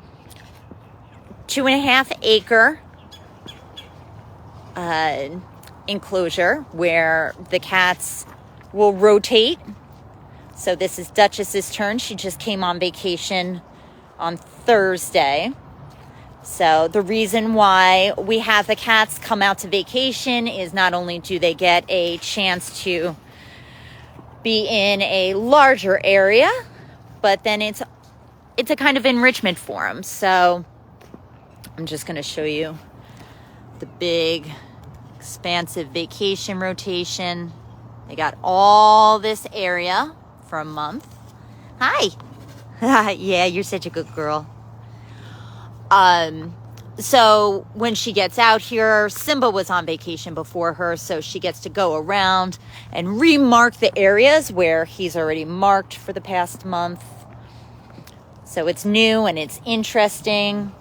2.5 acre enclosure where the cats will rotate. So this is Duchess's turn. She just came on vacation on Thursday. So the reason why we have the cats come out to vacation is not only do they get a chance to be in a larger area, but then it's a kind of enrichment for them. So I'm just going to show you the big, expansive vacation rotation. They got all this area for a month. Hi. Yeah, you're such a good girl. So when she gets out here, Simba was on vacation before her, so she gets to go around and remark the areas where he's already marked for the past month. So it's new and it's interesting.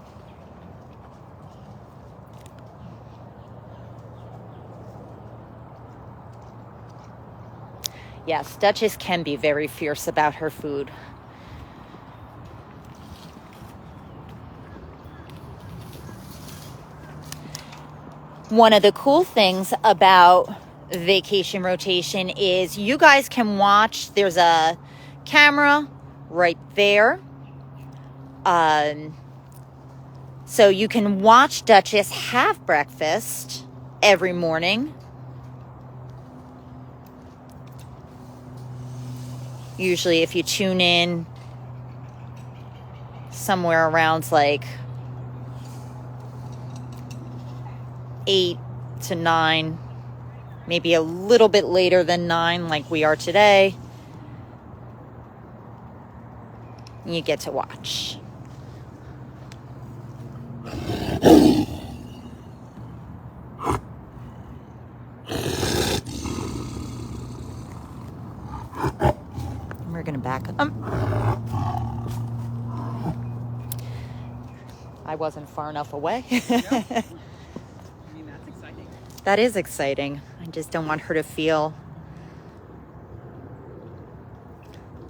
Yes, Duchess can be very fierce about her food. One of the cool things about vacation rotation is you guys can watch. There's a camera right there. So you can watch Duchess have breakfast every morning. Usually if you tune in somewhere around like 8 to 9, maybe a little bit later than 9 like we are today, you get to watch. We're gonna back up. I wasn't far enough away. Yep. I mean, that's exciting. That is exciting. I just don't want her to feel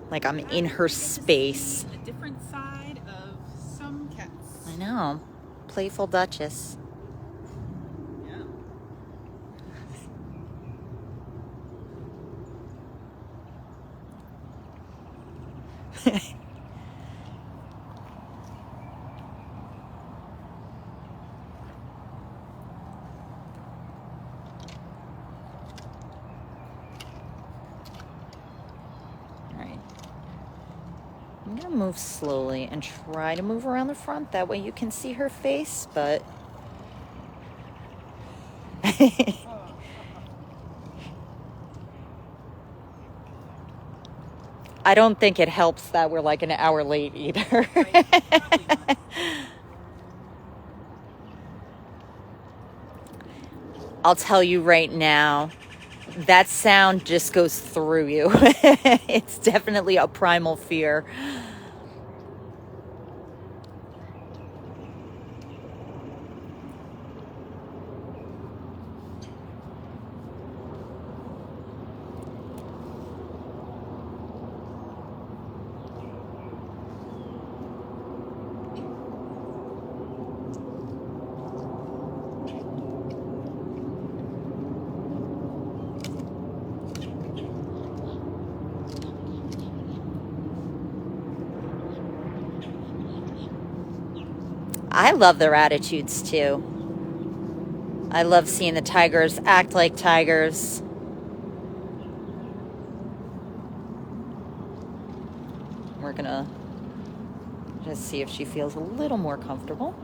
like I'm in her space. A different side of some cats. I know. Playful Duchess. to move slowly and try to move around the front. That way you can see her face, but... I don't think it helps that we're like an hour late either. I'll tell you right now, that sound just goes through you. It's definitely a primal fear. I love their attitudes too. I love seeing the tigers act like tigers. We're gonna just see if she feels a little more comfortable.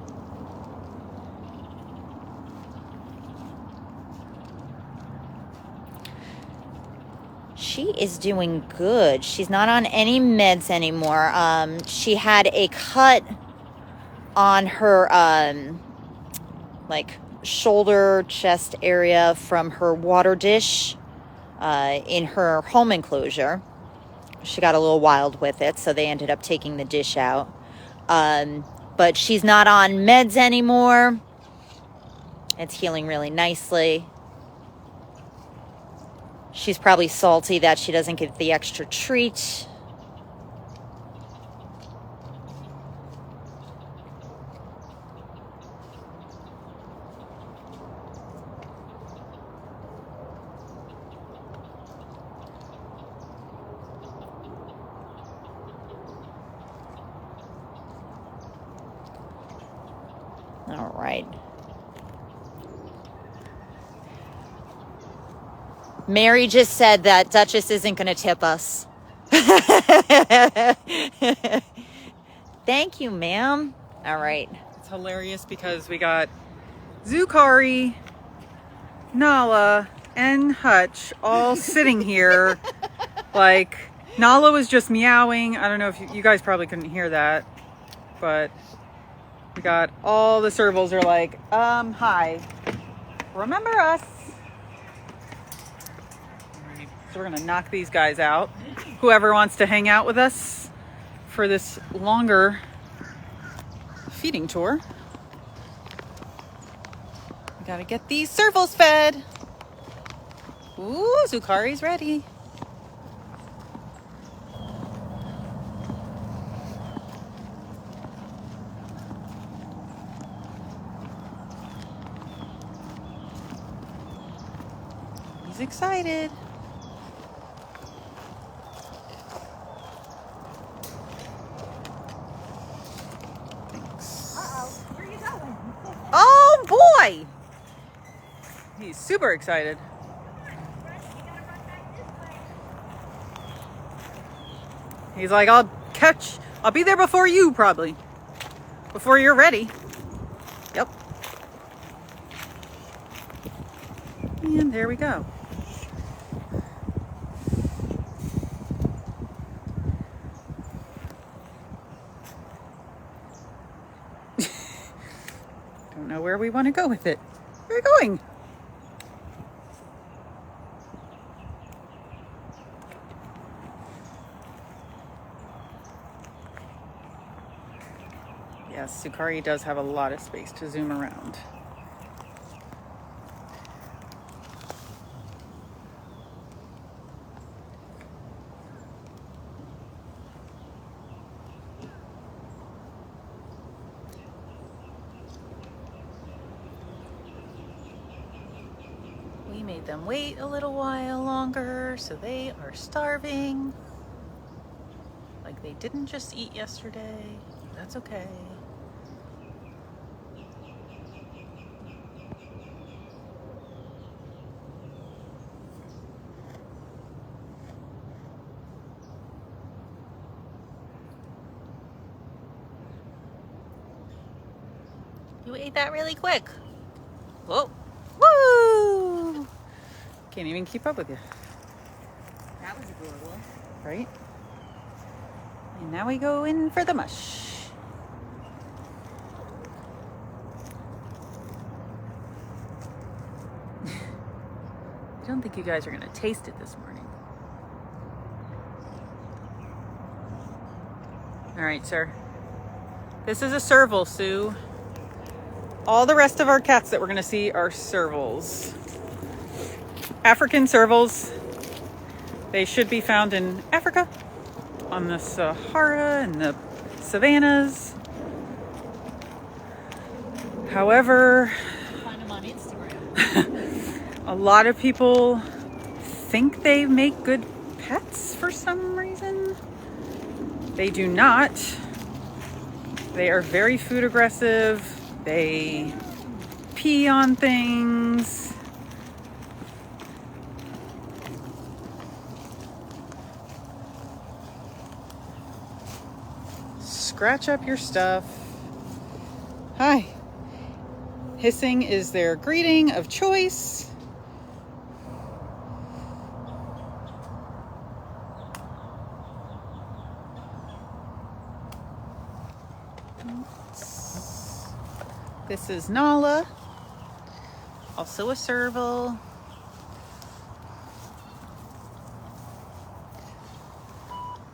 She is doing good. She's not on any meds anymore. She had a cut on her like shoulder, chest area from her water dish in her home enclosure. She got a little wild with it, so they ended up taking the dish out. But she's not on meds anymore. It's healing really nicely. She's probably salty that she doesn't get the extra treat. All right. Mary just said that Duchess isn't going to tip us. Thank you, ma'am. All right. It's hilarious because we got Zukari, Nala, and Hutch all sitting here. Like, Nala was just meowing. I don't know if you guys probably couldn't hear that, but we got all the Servals are like, hi, remember us? So we're gonna knock these guys out. Whoever wants to hang out with us for this longer feeding tour. We gotta get these Servals fed. Ooh, Zukari's ready. He's excited. Oh boy! He's super excited. He's like, I'll be there before you probably. Before you're ready. Yep. And there we go. Don't know where we want to go with it. Where are we going? Yes, Zukari does have a lot of space to zoom around. We made them wait a little while longer, so they are starving. Like they didn't just eat yesterday. That's okay. You ate that really quick. Whoa. Woo! Can't even keep up with you. That was adorable. Right? And now we go in for the mush. I don't think you guys are going to taste it this morning. All right, sir. This is a serval, Sue. All the rest of our cats that we're going to see are servals. African servals. They should be found in Africa, on the Sahara and the savannas. However, Find them on Instagram. a lot of people think they make good pets for some reason. They do not. They are very food aggressive. They pee on things. Scratch up your stuff. Hi. Hissing is their greeting of choice. This is Nala, also a serval.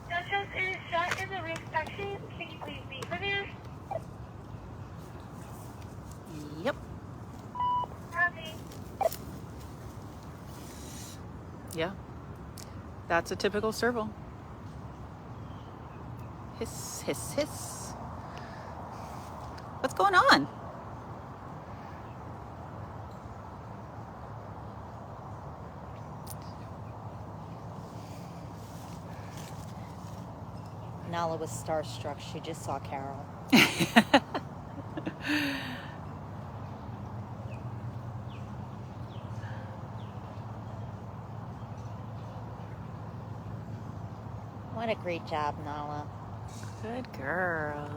Duchess is shut in the room section. Can you please leave for there? Yep. Copy. Yeah. That's a typical serval. Hiss, hiss, hiss. What's going on? Nala was starstruck. She just saw Carol. What a great job, Nala. Good girl.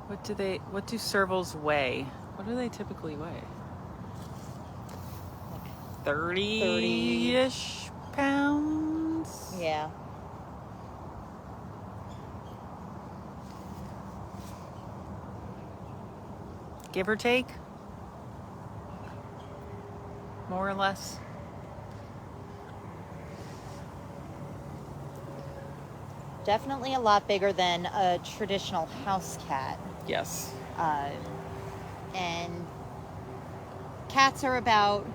What do servals weigh? What do they typically weigh? 30-ish pounds? Yeah. Give or take? More or less? Definitely a lot bigger than a traditional house cat. Yes. And cats are about,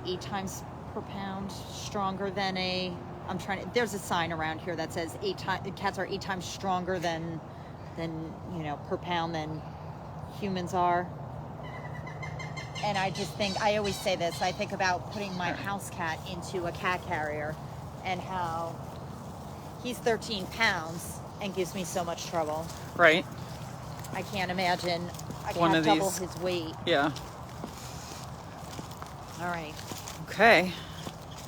8 times per pound stronger than there's a sign around here that says cats are 8 times stronger than per pound than humans are. And I just think, I always say this, I think about putting my house cat into a cat carrier and how he's 13 pounds and gives me so much trouble. Right. I can't imagine a One cat of double these. his weight. Yeah. All right. Okay.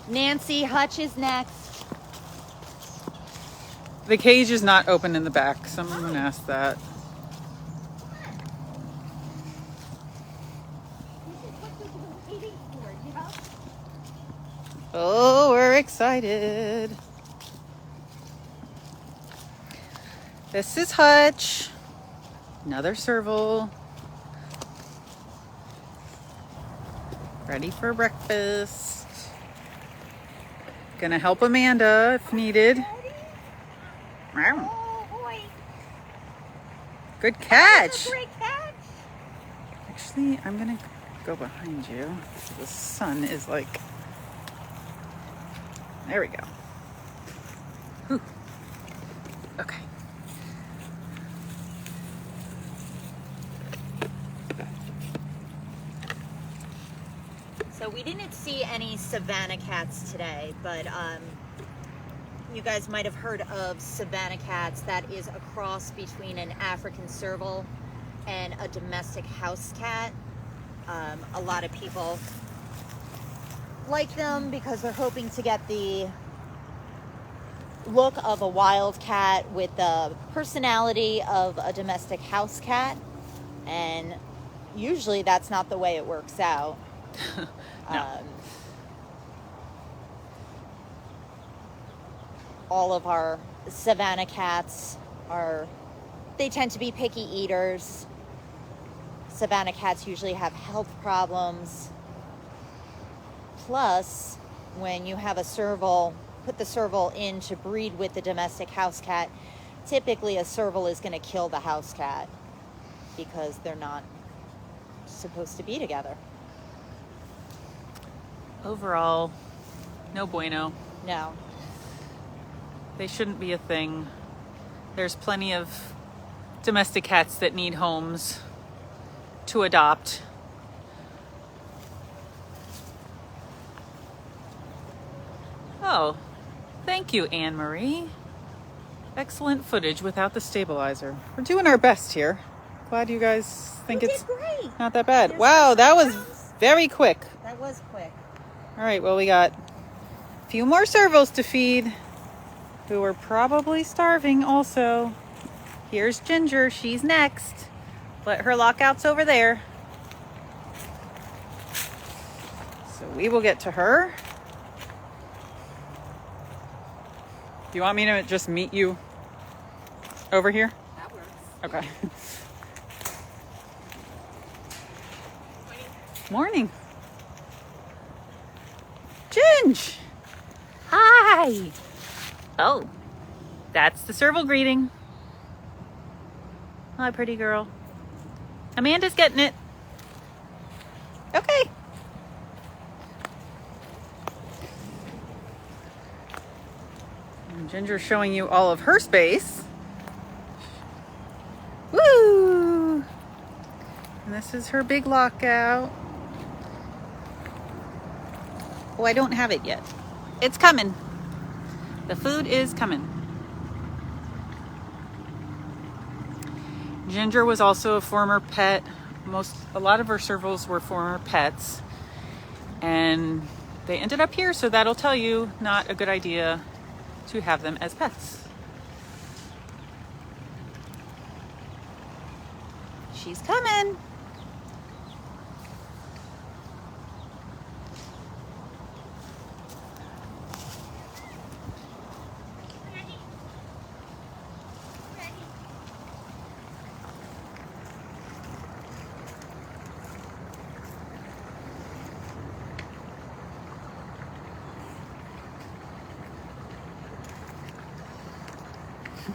Nancy Hutch is next. The cage is not open in the back. Someone asked that. Oh, we're excited. This is Hutch. Another serval. Ready for breakfast. Gonna help Amanda if needed. Meow. Oh boy. Good catch. Great catch. Actually, I'm gonna go behind you. The sun is like... There we go. Whew. Okay. So we didn't see any savanna cats today, but you guys might have heard of savanna cats. That is a cross between an African serval and a domestic house cat. A lot of people like them because they're hoping to get the look of a wild cat with the personality of a domestic house cat, and usually that's not the way it works out. No. All of our Savannah cats they tend to be picky eaters. Savannah cats usually have health problems. Plus, when you have a Serval, put the Serval in to breed with the domestic house cat, typically a Serval is going to kill the house cat because they're not supposed to be together. Overall, no bueno. No. They shouldn't be a thing. There's plenty of domestic cats that need homes to adopt. Oh, thank you, Anne-Marie. Excellent footage without the stabilizer. We're doing our best here. Glad you guys think it's great. not that bad. There's Wow, that was house. very quick. That was quick. All right, well, we got a few more servals to feed who are probably starving also. Here's Ginger. She's next. But her lockout's over there. So we will get to her. Do you want me to just meet you over here? That works. Okay. Morning. Ginge. Hi. Oh, that's the Serval greeting. Hi, pretty girl. Amanda's getting it. Okay. And Ginger's showing you all of her space. Woo! And this is her big lockout. Oh, I don't have it yet. It's coming. The food is coming. Ginger was also a former pet. A lot of our servals were former pets. And they ended up here, so that'll tell you not a good idea to have them as pets. She's coming.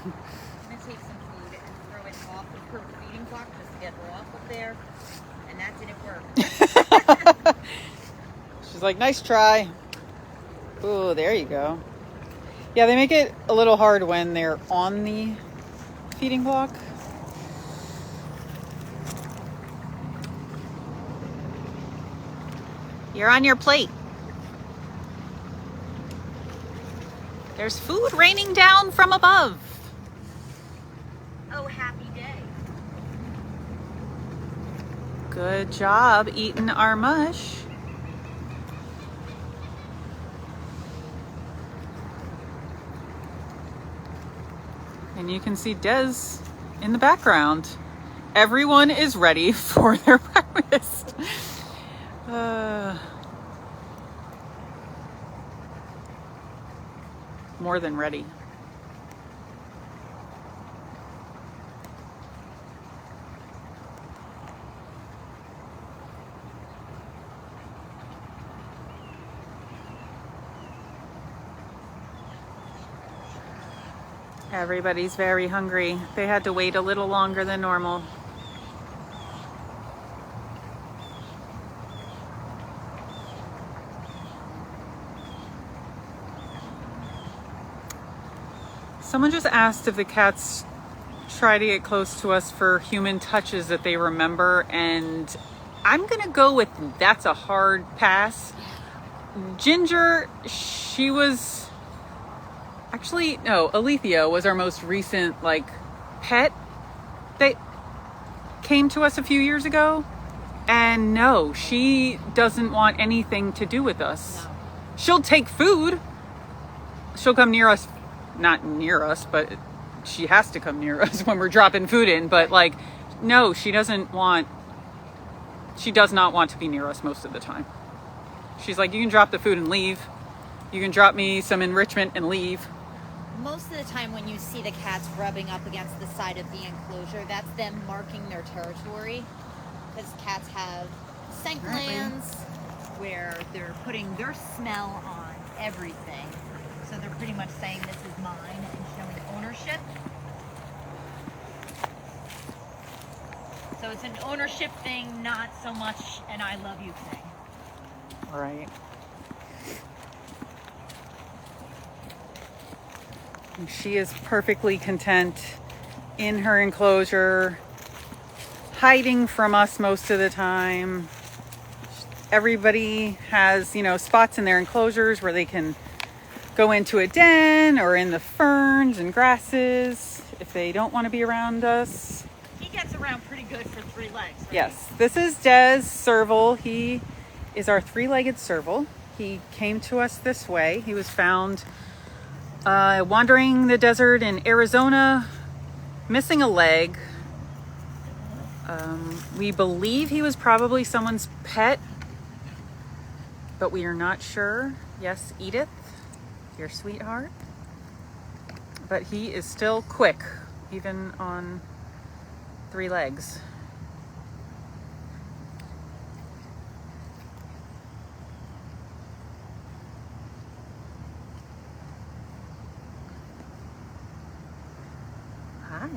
I'm going to take some food and throw it off of her feeding block just to get her off of there. And that didn't work. She's like, nice try. Oh, there you go. Yeah, they make it a little hard when they're on the feeding block. You're on your plate. There's food raining down from above. Oh, happy day. Good job eating our mush. And you can see Des in the background. Everyone is ready for their breakfast. More than ready. Everybody's very hungry. They had to wait a little longer than normal. Someone just asked if the cats try to get close to us for human touches that they remember, and I'm gonna go with that's a hard pass. Ginger, she was actually, no, Alethea was our most recent pet that came to us a few years ago, and no, she doesn't want anything to do with us. No. She'll take food. She'll come near us not near us, but she has to come near us when we're dropping food in. But like, no, she does not want to be near us most of the time. She's like, you can drop the food and leave. You can drop me some enrichment and leave. Most of the time when you see the cats rubbing up against the side of the enclosure, that's them marking their territory. Because cats have scent glands where they're putting their smell on everything. So they're pretty much saying this is mine and showing ownership. So it's an ownership thing, not so much an I love you thing. All right. And she is perfectly content in her enclosure, hiding from us most of the time. Everybody has, you know, spots in their enclosures where they can go into a den or in the ferns and grasses if they don't want to be around us. He gets around pretty good for 3 legs, right? Yes, this is Des Serval. He is our 3-legged serval. He came to us this way. He was found wandering the desert in Arizona, missing a leg. We believe he was probably someone's pet, but we are not sure. Yes, Edith, your sweetheart. But he is still quick, even on 3 legs. Hi.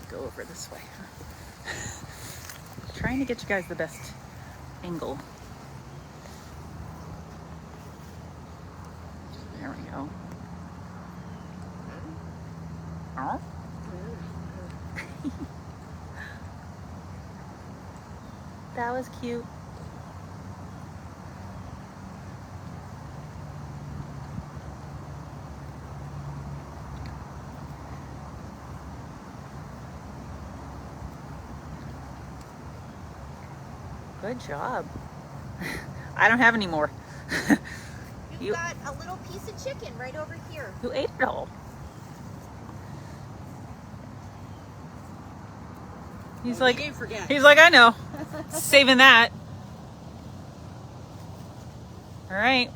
Go over this way. Trying to get you guys the best angle. There we go. Oh. That was cute. Good job. I don't have any more. You've got a little piece of chicken right over here. You ate it all. He's like, didn't forget. He's like, I know. Saving that. All right.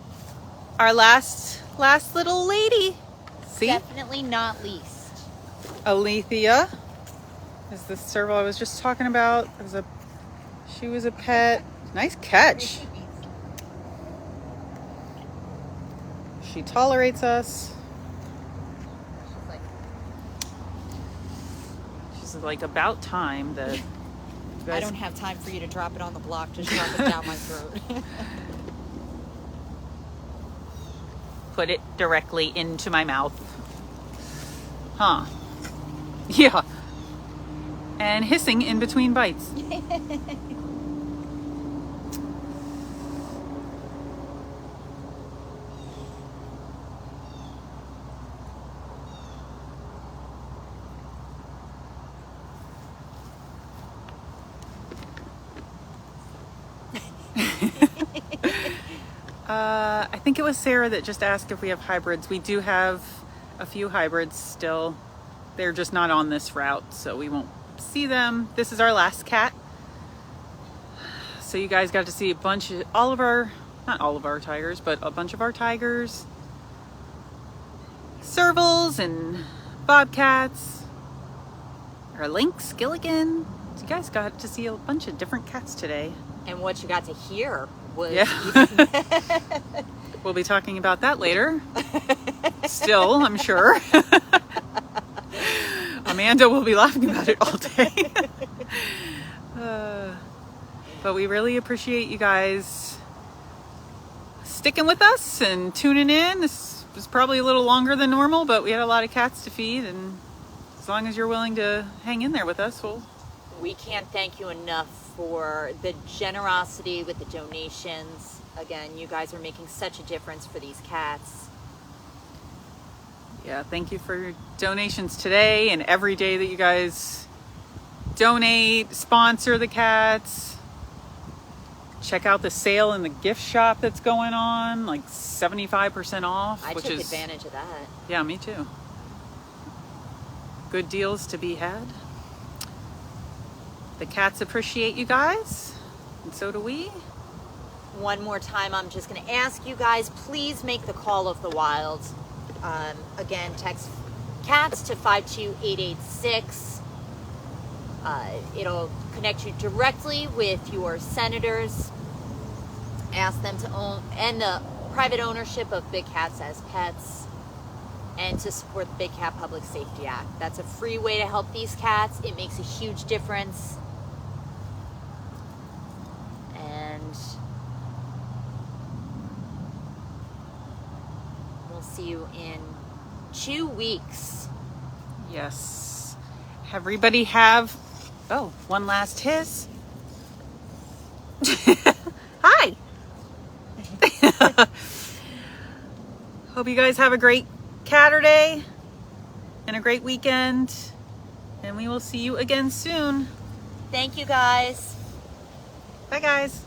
Our last little lady. See? Definitely not least. Alethea is the serval I was just talking about. She was a pet. Nice catch. She tolerates us. She's like about time that I don't have time for you to drop it on the block. Just drop it down my throat. Put it directly into my mouth. Huh. Yeah. And hissing in between bites. I think it was Sarah that just asked if we have hybrids. We do have a few hybrids still. They're just not on this route, so we won't see them. This is our last cat. So you guys got to see a bunch of, not all of our tigers, but a bunch of our tigers. Servals and bobcats. Our lynx, Gilligan. So you guys got to see a bunch of different cats today. And what you got to hear was... Yeah. We'll be talking about that later. Still, I'm sure. Amanda will be laughing about it all day. But we really appreciate you guys sticking with us and tuning in. This was probably a little longer than normal, but we had a lot of cats to feed, and as long as you're willing to hang in there with us, we can't thank you enough for the generosity with the donations. Again, you guys are making such a difference for these cats. Yeah, thank you for your donations today and every day that you guys donate, sponsor the cats. Check out the sale in the gift shop that's going on, like 75% off. I took advantage of that. Yeah, me too. Good deals to be had. The cats appreciate you guys, and so do we. One more time, I'm just going to ask you guys, please make the call of the wild. Again, text cats to 52886. It'll connect you directly with your senators. Ask them to end the private ownership of big cats as pets and to support the Big Cat Public Safety Act. That's a free way to help these cats. It makes a huge difference. And we'll see you in 2 weeks. Yes. Everybody have, one last hiss. Hi. Hope you guys have a great CATurday and a great weekend. And we will see you again soon. Thank you, guys. Bye, guys.